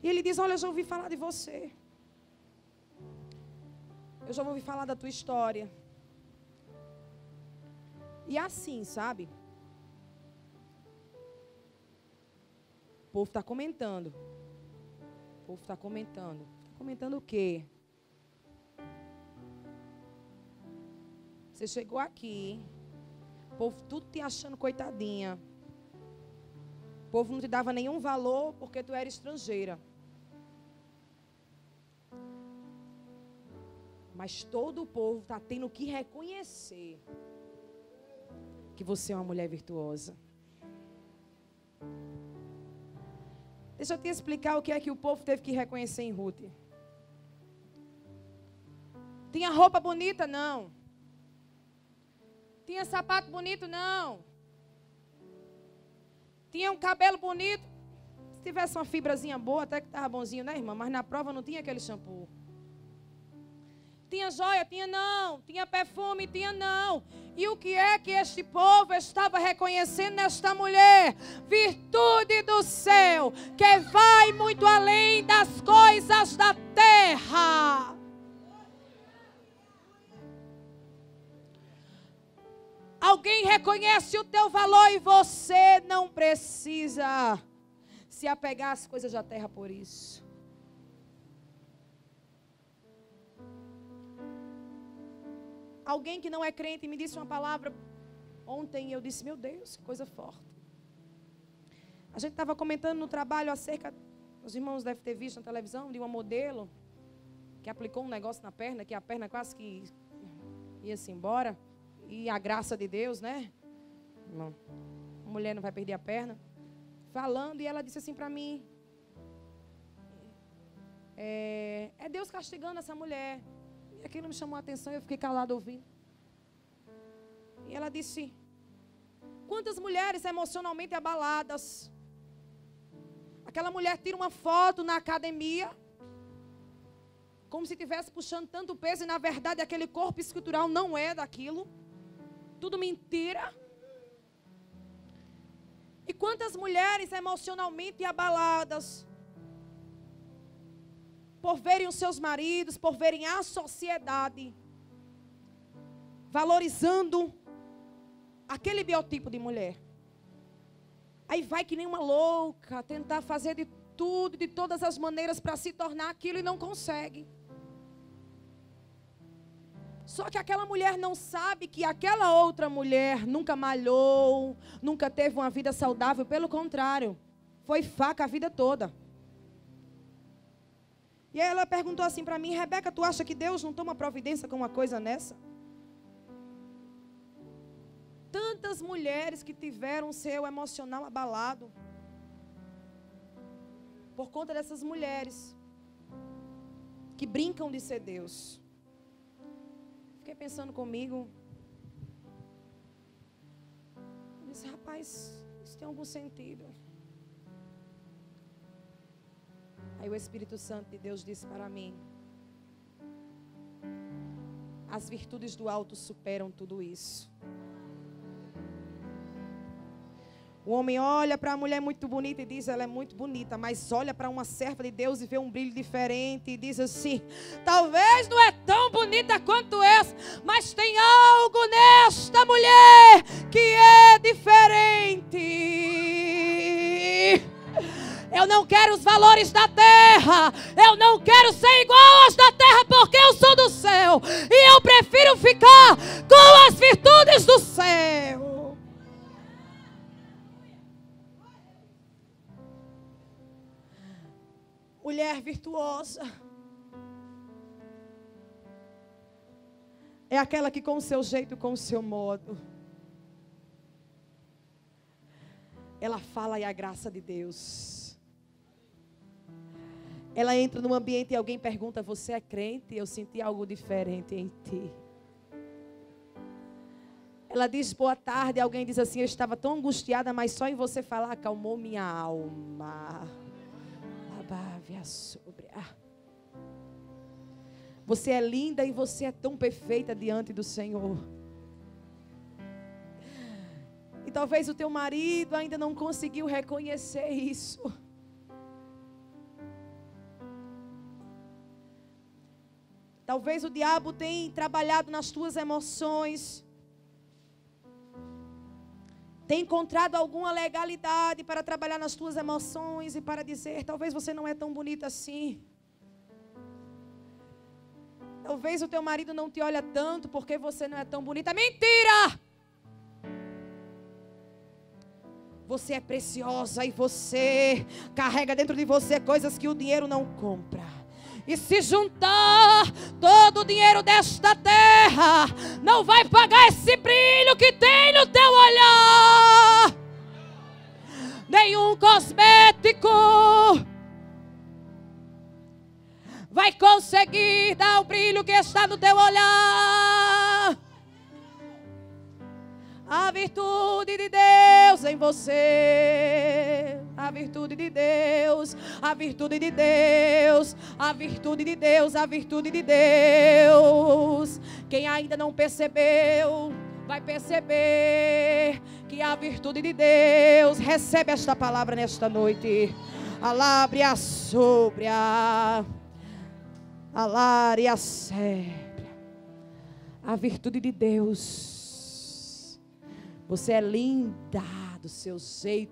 Speaker 3: E ele diz, olha, eu já ouvi falar de você. Eu já ouvi falar da tua história. E assim, sabe? O povo está comentando. O povo está comentando. Está comentando o quê? Você chegou aqui. O povo tudo te achando coitadinha. O povo não te dava nenhum valor porque tu era estrangeira. Mas todo o povo está tendo que reconhecer que você é uma mulher virtuosa. Deixa eu te explicar o que é que o povo teve que reconhecer em Ruth. Tinha roupa bonita? Não. Tinha sapato bonito? Não. Tinha um cabelo bonito? Se tivesse uma fibrazinha boa, até que estava bonzinho, né, irmã? Mas na prova não tinha aquele shampoo. Tinha joia? Tinha não. Tinha perfume? Tinha não. E o que é que este povo estava reconhecendo nesta mulher? Virtude do céu, que vai muito além das coisas da terra. Alguém reconhece o teu valor e você não precisa se apegar às coisas da terra por isso. Alguém que não é crente me disse uma palavra ontem e eu disse, meu Deus, que coisa forte. A gente estava comentando no trabalho acerca, os irmãos devem ter visto na televisão, de uma modelo que aplicou um negócio na perna, que a perna quase que ia-se embora. E a graça de Deus, né? Não. A mulher não vai perder a perna. Falando, e ela disse assim para mim. É Deus castigando essa mulher. E aquilo me chamou a atenção e eu fiquei calado ouvindo. E ela disse, quantas mulheres emocionalmente abaladas. Aquela mulher tira uma foto na academia. Como se estivesse puxando tanto peso e na verdade aquele corpo escultural não é daquilo. Tudo mentira. E quantas mulheres emocionalmente abaladas por verem os seus maridos, por verem a sociedade valorizando aquele biotipo de mulher. Aí vai que nem uma louca tentar fazer de tudo, de todas as maneiras para se tornar aquilo e não consegue. Só que aquela mulher não sabe que aquela outra mulher nunca malhou, nunca teve uma vida saudável. Pelo contrário, foi faca a vida toda. E aí ela perguntou assim para mim, Rebeca, tu acha que Deus não toma providência com uma coisa nessa? Tantas mulheres que tiveram seu emocional abalado por conta dessas mulheres que brincam de ser Deus. Fiquei pensando comigo. Eu disse, rapaz, isso tem algum sentido. Aí o Espírito Santo de Deus disse para mim, as virtudes do alto superam tudo isso. O homem olha para a mulher muito bonita e diz, ela é muito bonita, mas olha para uma serva de Deus e vê um brilho diferente e diz assim, talvez não é tão bonita quanto essa, mas tem algo nesta mulher que é diferente. Eu não quero os valores da terra. Eu não quero ser igual aos da terra, porque eu sou do céu. E eu prefiro ficar com as virtudes do céu. Mulher virtuosa é aquela que com o seu jeito, com o seu modo, ela fala e a graça de Deus. Ela entra num ambiente e alguém pergunta: você é crente? Eu senti algo diferente em ti. Ela diz boa tarde, alguém diz assim: eu estava tão angustiada, mas só em você falar acalmou minha alma. Você é linda e você é tão perfeita diante do Senhor. E talvez o teu marido ainda não conseguiu reconhecer isso. Talvez o diabo tenha trabalhado nas tuas emoções. Tem encontrado alguma legalidade para trabalhar nas tuas emoções e para dizer: talvez você não é tão bonita assim. Talvez o teu marido não te olha tanto porque você não é tão bonita. Mentira! Você é preciosa e você carrega dentro de você coisas que o dinheiro não compra. E se juntar todo o dinheiro desta terra, não vai pagar esse brilho que tem no teu olhar. Nenhum cosmético vai conseguir dar o brilho que está no teu olhar. A virtude de Deus em você. A virtude de Deus. A virtude de Deus. A virtude de Deus. A virtude de Deus. Quem ainda não percebeu, vai perceber que a virtude de Deus. Recebe esta palavra nesta noite. Alábria sóbria. Alária sébria. A virtude de Deus. Você é linda do seu jeito.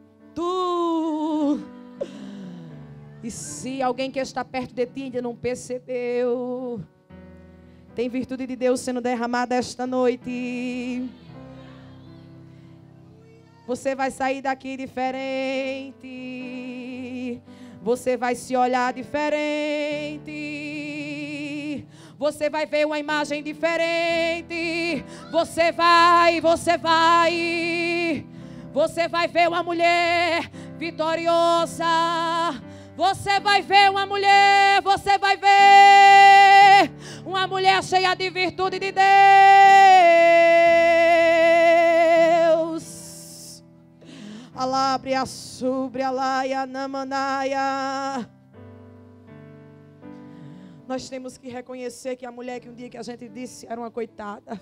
Speaker 3: E se alguém que está perto de ti ainda não percebeu, tem virtude de Deus sendo derramada esta noite. Você vai sair daqui diferente. Você vai se olhar diferente. Você vai ver uma imagem diferente. Você vai ver uma mulher vitoriosa. Você vai ver uma mulher cheia de virtude de Deus. Alabria subria laia namanaia. Nós temos que reconhecer que a mulher que um dia que a gente disse era uma coitada.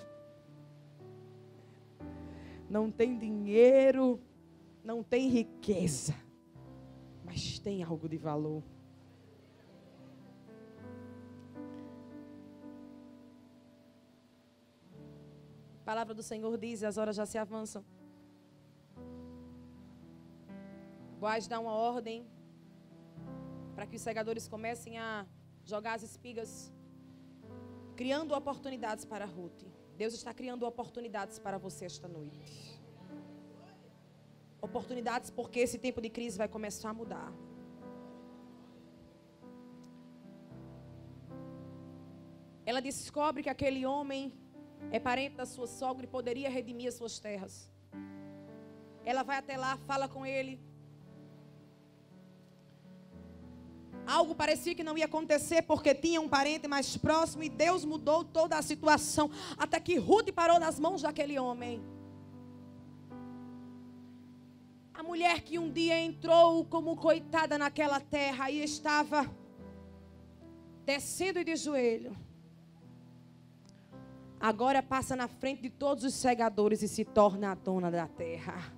Speaker 3: Não tem dinheiro, não tem riqueza, mas tem algo de valor. A palavra do Senhor diz: as horas já se avançam. Boaz dá uma ordem para que os segadores comecem a jogar as espigas, criando oportunidades para Ruth. Deus está criando oportunidades para você esta noite. Oportunidades porque esse tempo de crise vai começar a mudar. Ela descobre que aquele homem é parente da sua sogra e poderia redimir as suas terras. Ela vai até lá, fala com ele. Algo parecia que não ia acontecer porque tinha um parente mais próximo e Deus mudou toda a situação. Até que Ruth parou nas mãos daquele homem. A mulher que um dia entrou como coitada naquela terra e estava descendo de joelho. Agora passa na frente de todos os segadores e se torna a dona da terra.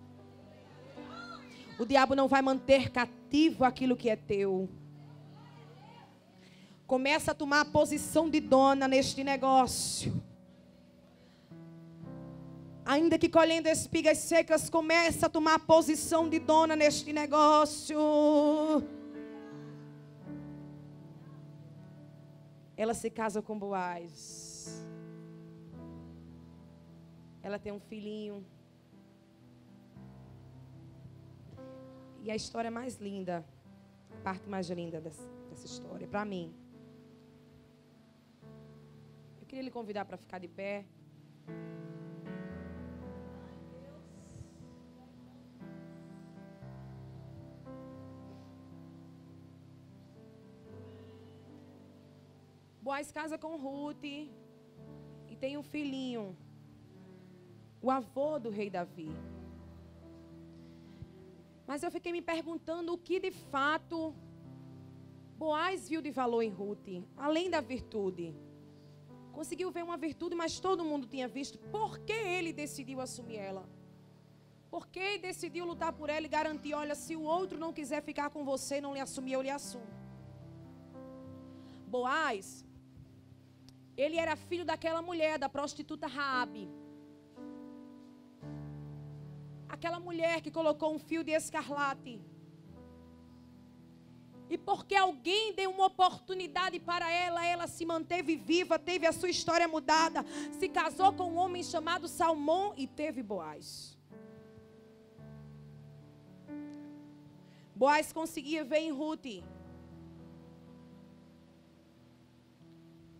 Speaker 3: O diabo não vai manter cativo aquilo que é teu. Começa a tomar a posição de dona neste negócio. Ainda que colhendo espigas secas, começa a tomar a posição de dona neste negócio. ela se casa com Boaz. Ela tem um filhinho. E a história mais linda, a parte mais linda dessa história, para mim. Eu queria lhe convidar para ficar de pé. Boaz casa com Ruth e tem um filhinho, o avô do rei Davi. Mas eu fiquei me perguntando o que de fato Boaz viu de valor em Ruth, além da virtude. Conseguiu ver uma virtude, mas todo mundo tinha visto. Por que ele decidiu assumir ela? Por que decidiu lutar por ela e garantir, olha, se o outro não quiser ficar com você, não lhe assumir, eu lhe assumo. Boaz, ele era filho daquela mulher, da prostituta Raabe. Aquela mulher que colocou um fio de escarlate. E porque alguém deu uma oportunidade para ela, ela se manteve viva, teve a sua história mudada, se casou com um homem chamado Salmão e teve Boaz. Boaz conseguia ver em Ruth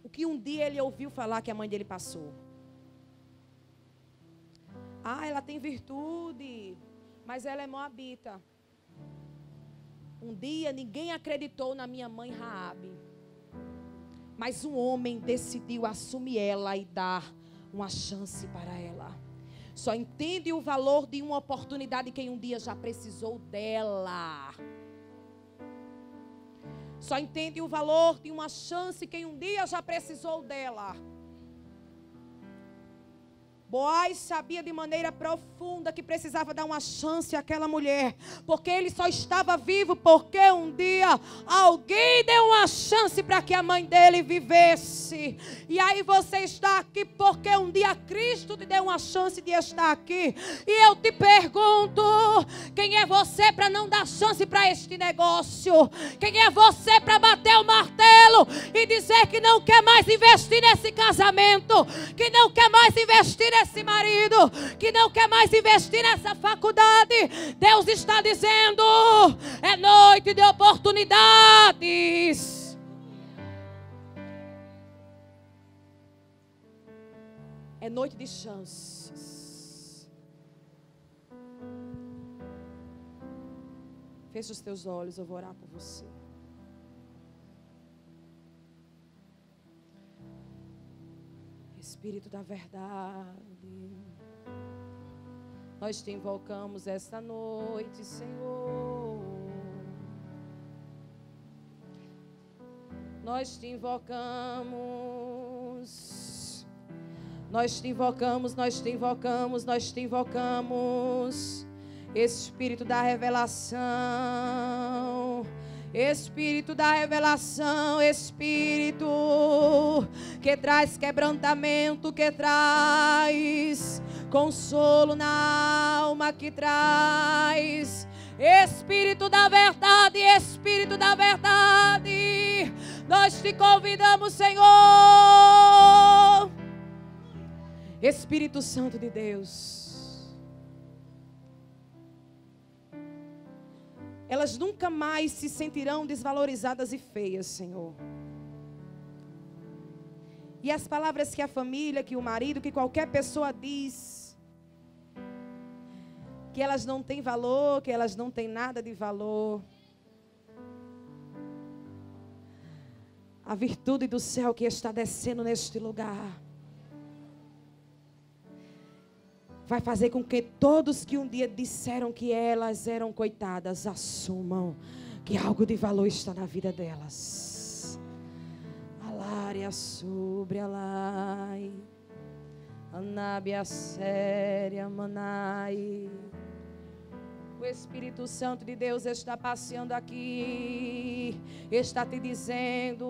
Speaker 3: o que um dia ele ouviu falar que a mãe dele passou. Ah, ela tem virtude, mas ela é moabita. Um dia ninguém acreditou na minha mãe Raabe, mas um homem decidiu assumir ela e dar uma chance para ela. Só entende o valor de uma oportunidade quem um dia já precisou dela. Só entende o valor de uma chance quem um dia já precisou dela. Boaz sabia de maneira profunda que precisava dar uma chance àquela mulher, porque ele só estava vivo porque um dia alguém deu uma chance para que a mãe dele vivesse. E aí você está aqui porque um dia Cristo te deu uma chance de estar aqui. E eu te pergunto, quem é você para não dar chance para este negócio? Quem é você para bater o martelo e dizer que não quer mais investir nesse casamento, que não quer mais investir nesse marido, que não quer mais investir nessa faculdade? Deus está dizendo, é noite de oportunidades. É noite de chances. Feche os teus olhos, eu vou orar por você. Espírito da verdade, nós te invocamos esta noite, Senhor. Nós te invocamos. Nós te invocamos, nós te invocamos, nós te invocamos. Espírito da revelação. Espírito da revelação, Espírito que traz quebrantamento, que traz consolo na alma, que traz Espírito da verdade, Espírito da verdade, nós te convidamos, Senhor. Espírito Santo de Deus, elas nunca mais se sentirão desvalorizadas e feias, Senhor. E as palavras que a família, que o marido, que qualquer pessoa diz, que elas não têm valor, que elas não têm nada de valor. A virtude do céu que está descendo neste lugar vai fazer com que todos que um dia disseram que elas eram coitadas, assumam que algo de valor está na vida delas. Alária sobre alai, anábia séria manai. O Espírito Santo de Deus está passeando aqui, está te dizendo: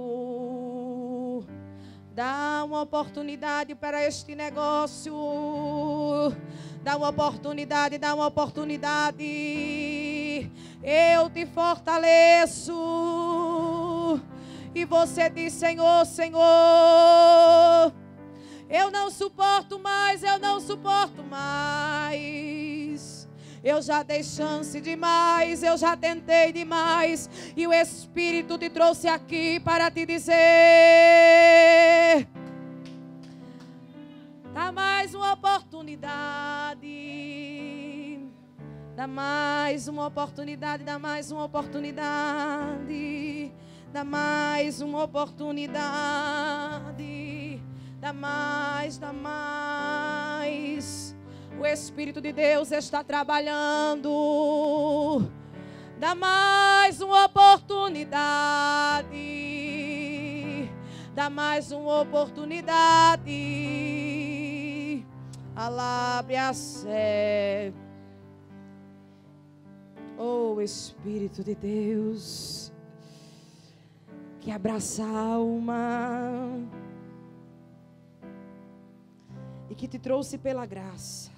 Speaker 3: dá uma oportunidade para este negócio. Dá uma oportunidade, dá uma oportunidade. Eu te fortaleço. e você diz: Senhor, Senhor, eu não suporto mais, eu não suporto mais. Eu já dei chance demais, eu já tentei demais. E o Espírito te trouxe aqui para te dizer: dá mais uma oportunidade. Dá mais uma oportunidade, dá mais uma oportunidade. Dá mais uma oportunidade. Dá mais, dá mais. O Espírito de Deus está trabalhando. Dá mais uma oportunidade. Dá mais uma oportunidade. Alabre a sé. Oh, Espírito de Deus, que abraça a alma e que te trouxe pela graça.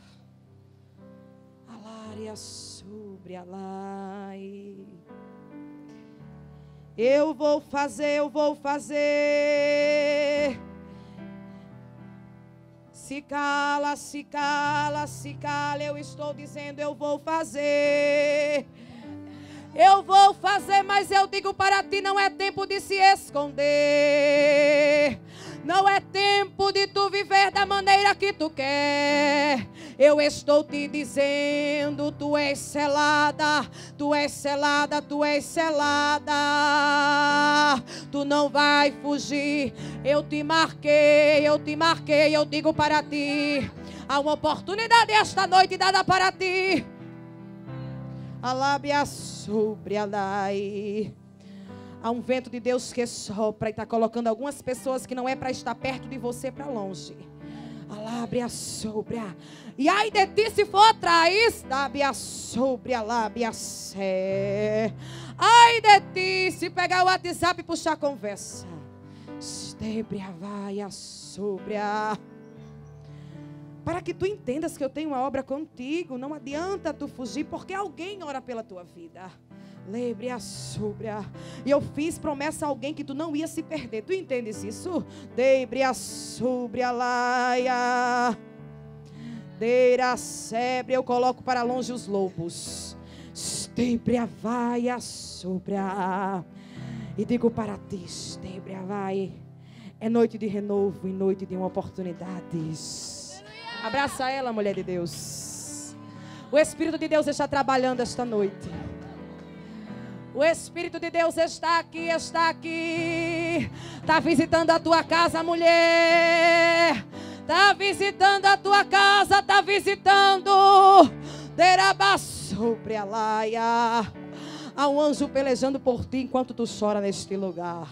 Speaker 3: Alária sobre alai. Eu vou fazer, eu vou fazer. Se cala, se cala, se cala, eu estou dizendo: eu vou fazer. Eu vou fazer, mas eu digo para ti: não é tempo de se esconder. Não é tempo de tu viver da maneira que tu quer. Eu estou te dizendo: tu és selada, tu és selada, tu és selada. Tu não vai fugir. Eu te marquei, eu te marquei. Eu digo para ti: há uma oportunidade esta noite dada para ti. Alabe a sobre alai. Há um vento de Deus que sopra e está colocando algumas pessoas que não é para estar perto de você para longe. Alabe a sobre a. E ai de ti se for atrás, dabe a sobre a lábia sé. Ai de ti se pegar o WhatsApp e puxar a conversa. Estebre a vai a sobre a. Para que tu entendas que eu tenho uma obra contigo. Não adianta tu fugir, porque alguém ora pela tua vida. Lembre a sobra. E eu fiz promessa a alguém que tu não ia se perder. Tu entendes isso? Debre a sobra laia. Deira sebre. Eu coloco para longe os lobos. Estebre a vai a sobra. E digo para ti: estebre a vai. É noite de renovo e noite de uma oportunidade. Abraça ela, mulher de Deus. O Espírito de Deus está trabalhando esta noite. O Espírito de Deus está aqui, está aqui. Está visitando a tua casa, mulher. Está visitando a tua casa, está visitando. Sobre a laia. Há um anjo pelejando por ti enquanto tu chora neste lugar.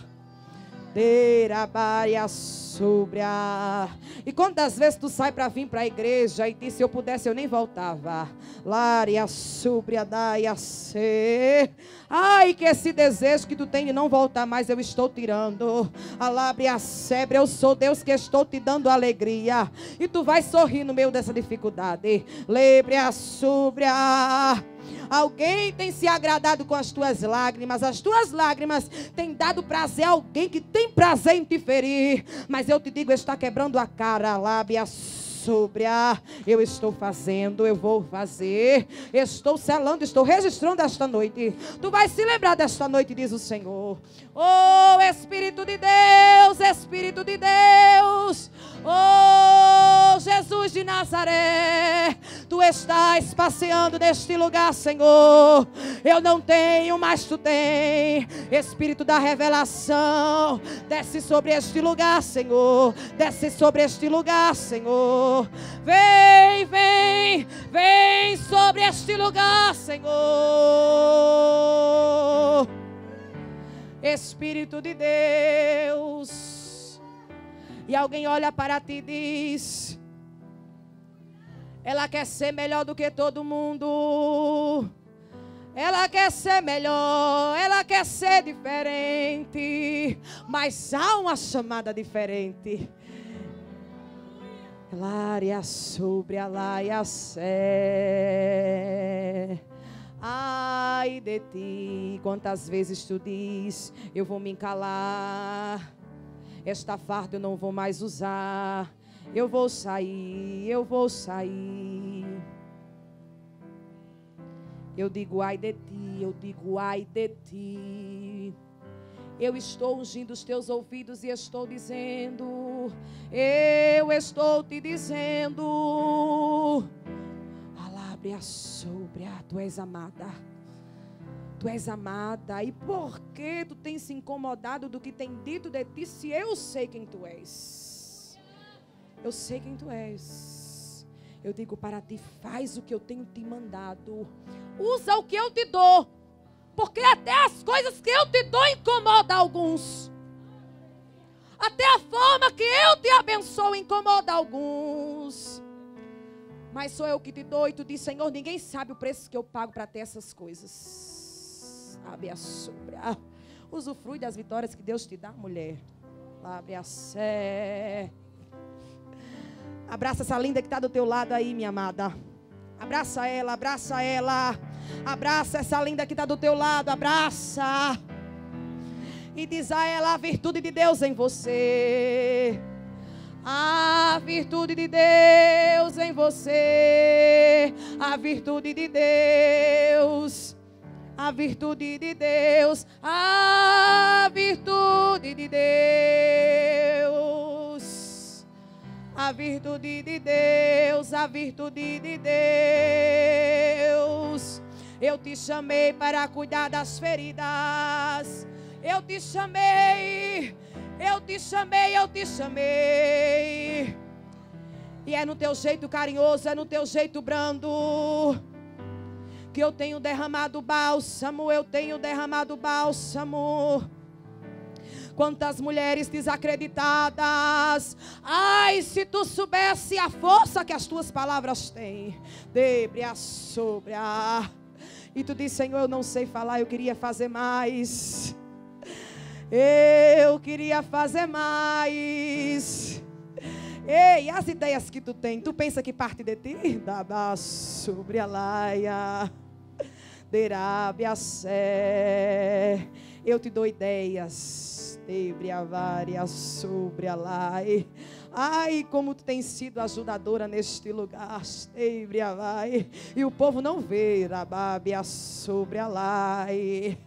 Speaker 3: Sobre a. E quantas vezes tu sai para vir para a igreja e diz: se eu pudesse eu nem voltava. Lária sobre a daia ser. Ai, que esse desejo que tu tem de não voltar mais eu estou tirando. Alabre a sebre, eu sou Deus que estou te dando alegria. E tu vai sorrir no meio dessa dificuldade. Lebre a sobre a. Alguém tem se agradado com as tuas lágrimas. As tuas lágrimas têm dado prazer a alguém que tem prazer em te ferir. Mas eu te digo: está quebrando a cara. Lábia sobre a. Eu estou fazendo, eu vou fazer. Estou selando, estou registrando esta noite. Tu vais se lembrar desta noite, diz o Senhor. Oh, Espírito de Deus, Espírito de Deus. Oh, Jesus de Nazaré. Tu estás passeando neste lugar, Senhor. Eu não tenho, mas tu tem. Espírito da revelação, desce sobre este lugar, Senhor. Desce sobre este lugar, Senhor. Vem, vem, vem sobre este lugar, Senhor. Espírito de Deus. E alguém olha para ti e diz: ela quer ser melhor do que todo mundo. Ela quer ser melhor, ela quer ser diferente. Mas há uma chamada diferente. Lária sobre a laia sé. Ai de ti, quantas vezes tu diz, eu vou me calar, esta farda eu não vou mais usar, eu vou sair, eu vou sair. Eu digo ai de ti, eu digo ai de ti. Eu estou ungindo os teus ouvidos e estou dizendo, eu estou te dizendo, alábria sóbria, tu és amada. Tu és amada. E por que tu tens se incomodado do que tem dito de ti, se eu sei quem tu és? Eu sei quem tu és. Eu digo para ti, faz o que eu tenho te mandado. Usa o que eu te dou. Porque até as coisas que eu te dou incomoda alguns. Até a forma que eu te abençoo incomoda alguns. Mas sou eu que te dou e tu diz, Senhor, ninguém sabe o preço que eu pago para ter essas coisas. Abre a sobra. Usufrui das vitórias que Deus te dá, mulher. Abre a sé. Abraça essa linda que está do teu lado aí, minha amada. Abraça ela, abraça ela. Abraça essa linda que está do teu lado, abraça. E diz a ela a virtude de Deus em você. A virtude de Deus em você. A virtude de Deus. A virtude de Deus. A virtude de Deus. A virtude de Deus. A virtude de Deus. Eu te chamei para cuidar das feridas. Eu te chamei. Eu te chamei, eu te chamei. E é no teu jeito carinhoso, é no teu jeito brando que eu tenho derramado bálsamo, eu tenho derramado bálsamo. Quantas mulheres desacreditadas. Ai, se tu soubesse a força que as tuas palavras têm. Debria sobra. E tu diz, Senhor, eu não sei falar, eu queria fazer mais. Eu queria fazer mais. Ei, as ideias que tu tem, tu pensa que parte de ti? Daba sobre a laia. Derabia sé. Eu te dou ideias. Debria várias sobre a laia. Ai, como tu tens sido ajudadora neste lugar. Debria vai. E o povo não vê. Rababia sobre a laia.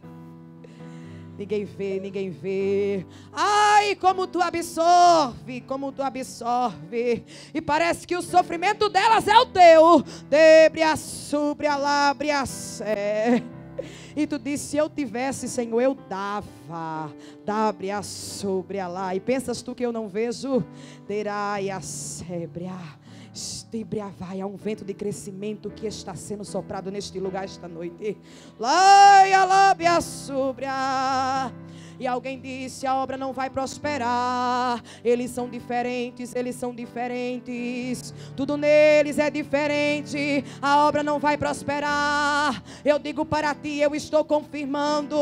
Speaker 3: Ninguém vê, ninguém vê. Ai, como tu absorve, como tu absorve. E parece que o sofrimento delas é o teu. Debria sobre a lábria sé. E tu disse, se eu tivesse, Senhor, eu dava. Dabria sobre a lá. E pensas tu que eu não vejo? Deraia sébria. Estibria vai, há um vento de crescimento que está sendo soprado neste lugar esta noite. Laia lábia súbria. E alguém disse, a obra não vai prosperar. Eles são diferentes, eles são diferentes. Tudo neles é diferente. A obra não vai prosperar. Eu digo para ti, eu estou confirmando.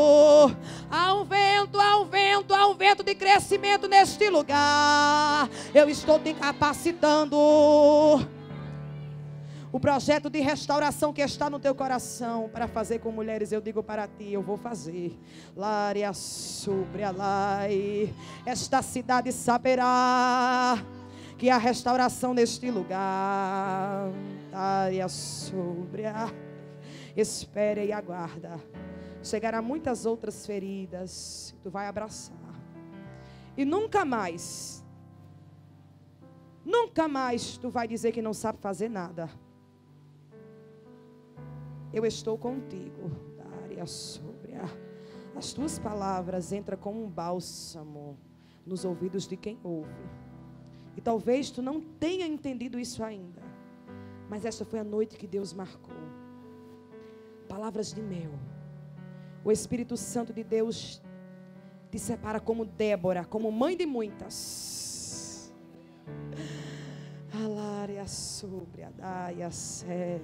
Speaker 3: Há um vento, há um vento, há um vento de crescimento neste lugar. Eu estou te capacitando. O projeto de restauração que está no teu coração para fazer com mulheres, eu digo para ti, eu vou fazer. Lária sobre a lai. Esta cidade saberá que há restauração neste lugar. Lária sobre a. Espere e aguarda. Chegará muitas outras feridas. Tu vai abraçar. E nunca mais tu vai dizer que não sabe fazer nada. Eu estou contigo. Daria sobre as tuas palavras entram como um bálsamo nos ouvidos de quem ouve. E talvez tu não tenha entendido isso ainda. Mas esta foi a noite que Deus marcou. Palavras de mel. O Espírito Santo de Deus te separa como Débora, como mãe de muitas. Alária sobre a daia sé.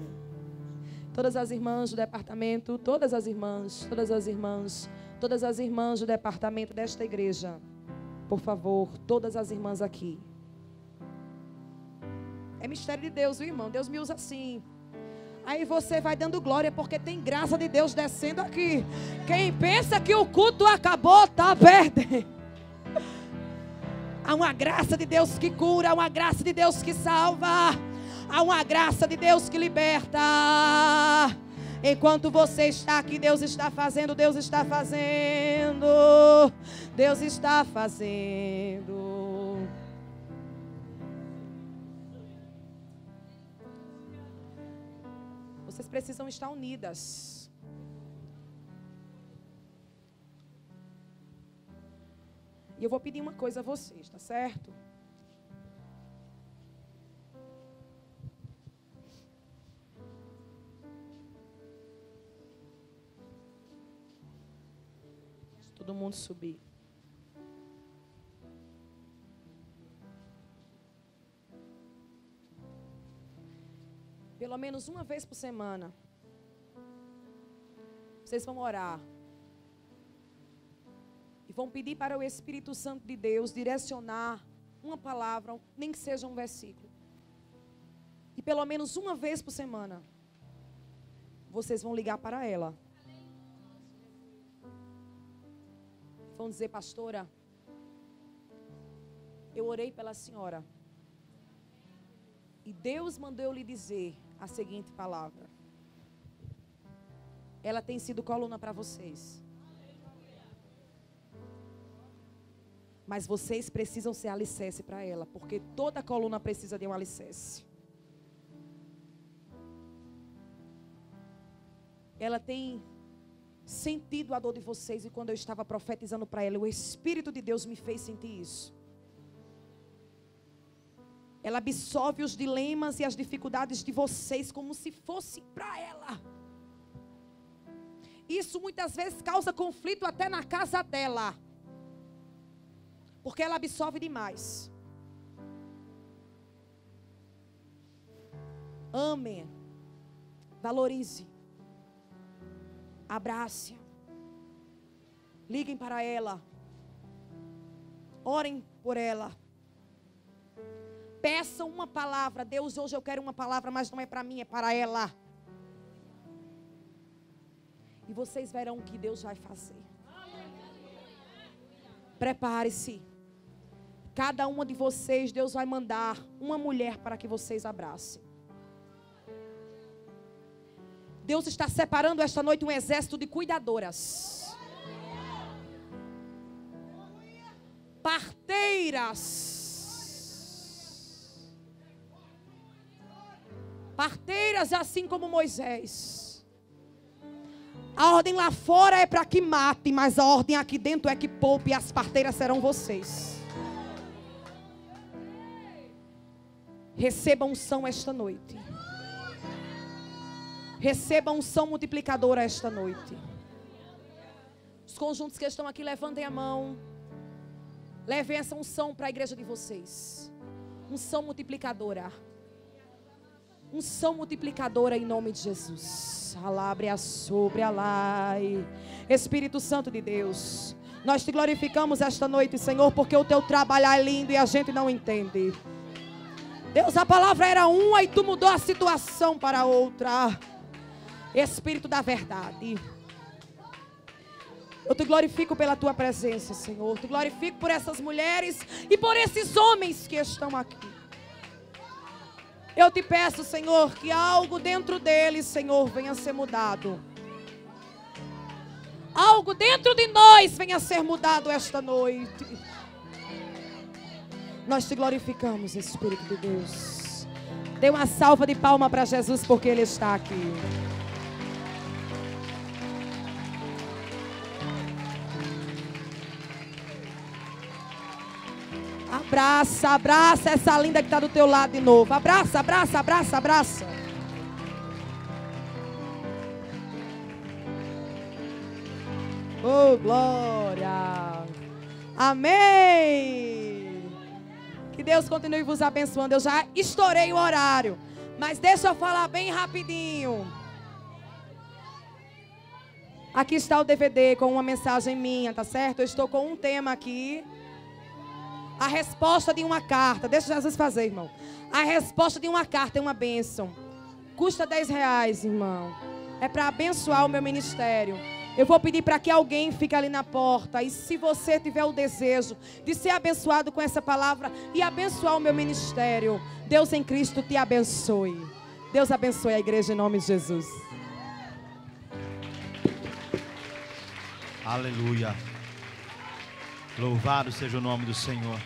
Speaker 3: Todas as irmãs do departamento, todas as irmãs do departamento desta igreja, por favor, todas as irmãs aqui. É mistério de Deus, viu, irmão? Deus me usa assim.
Speaker 4: Aí você vai dando glória, porque tem graça de Deus descendo aqui. Quem pensa que o culto acabou, está perdendo. Há uma graça de Deus que cura, há uma graça de Deus que salva, há uma graça de Deus que liberta. Enquanto você está aqui, Deus está fazendo, Deus está fazendo, Deus está fazendo. Vocês precisam estar unidas. E eu vou pedir uma coisa a vocês, tá certo? Todo mundo subir. Pelo menos uma vez por semana, vocês vão orar. E vão pedir para o Espírito Santo de Deus direcionar uma palavra, nem que seja um versículo. E pelo menos uma vez por semana, vocês vão ligar para ela. Vão dizer: pastora, eu orei pela senhora. E Deus mandou eu lhe dizer a seguinte palavra. Ela tem sido coluna para vocês. Mas vocês precisam ser alicerce para ela, porque toda coluna precisa de um alicerce. Ela tem sentido a dor de vocês, e quando eu estava profetizando para ela, o Espírito de Deus me fez sentir isso. Ela absorve os dilemas e as dificuldades de vocês como se fosse para ela. Isso muitas vezes causa conflito até na casa dela, porque ela absorve demais. Ame, valorize, abrace, liguem para ela, orem por ela, peçam uma palavra. Deus, hoje eu quero uma palavra, mas não é para mim, é para ela. E vocês verão o que Deus vai fazer. Prepare-se. Cada uma de vocês, Deus vai mandar uma mulher para que vocês abracem. Deus está separando esta noite um exército de cuidadoras, parteiras assim como Moisés. A ordem lá fora é para que mate, mas a ordem aqui dentro é que poupe, e as parteiras serão vocês. Receba unção esta noite. Receba unção multiplicadora esta noite. Os conjuntos que estão aqui, levantem a mão. Levem essa unção para a igreja de vocês. Unção multiplicadora. Unção multiplicadora em nome de Jesus. Alabre a sobre alai. Espírito Santo de Deus, nós te glorificamos esta noite, Senhor, porque o teu trabalho é lindo e a gente não entende. Deus, a palavra era uma e tu mudou a situação para outra. Espírito da verdade, eu te glorifico pela tua presença, Senhor. Te glorifico por essas mulheres e por esses homens que estão aqui. Eu te peço, Senhor, que algo dentro deles, Senhor, venha a ser mudado. Algo dentro de nós venha a ser mudado esta noite. Nós te glorificamos, Espírito de Deus. Dê uma salva de palma para Jesus, porque Ele está aqui. Abraça, abraça essa linda que está do teu lado de novo. Abraça, abraça, abraça, abraça. Oh, glória. Amém. Que Deus continue vos abençoando. Eu já estourei o horário, mas deixa eu falar bem rapidinho. Aqui está o DVD com uma mensagem minha, tá certo? Eu estou com um tema aqui. A resposta de uma carta. Deixa Jesus fazer, irmão. A resposta de uma carta é uma bênção. Custa R$10, irmão. É para abençoar o meu ministério. Eu vou pedir para que alguém fique ali na porta. E se você tiver o desejo de ser abençoado com essa palavra e abençoar o meu ministério, Deus em Cristo te abençoe. Deus abençoe a igreja em nome de Jesus.
Speaker 5: Aleluia. Louvado seja o nome do Senhor.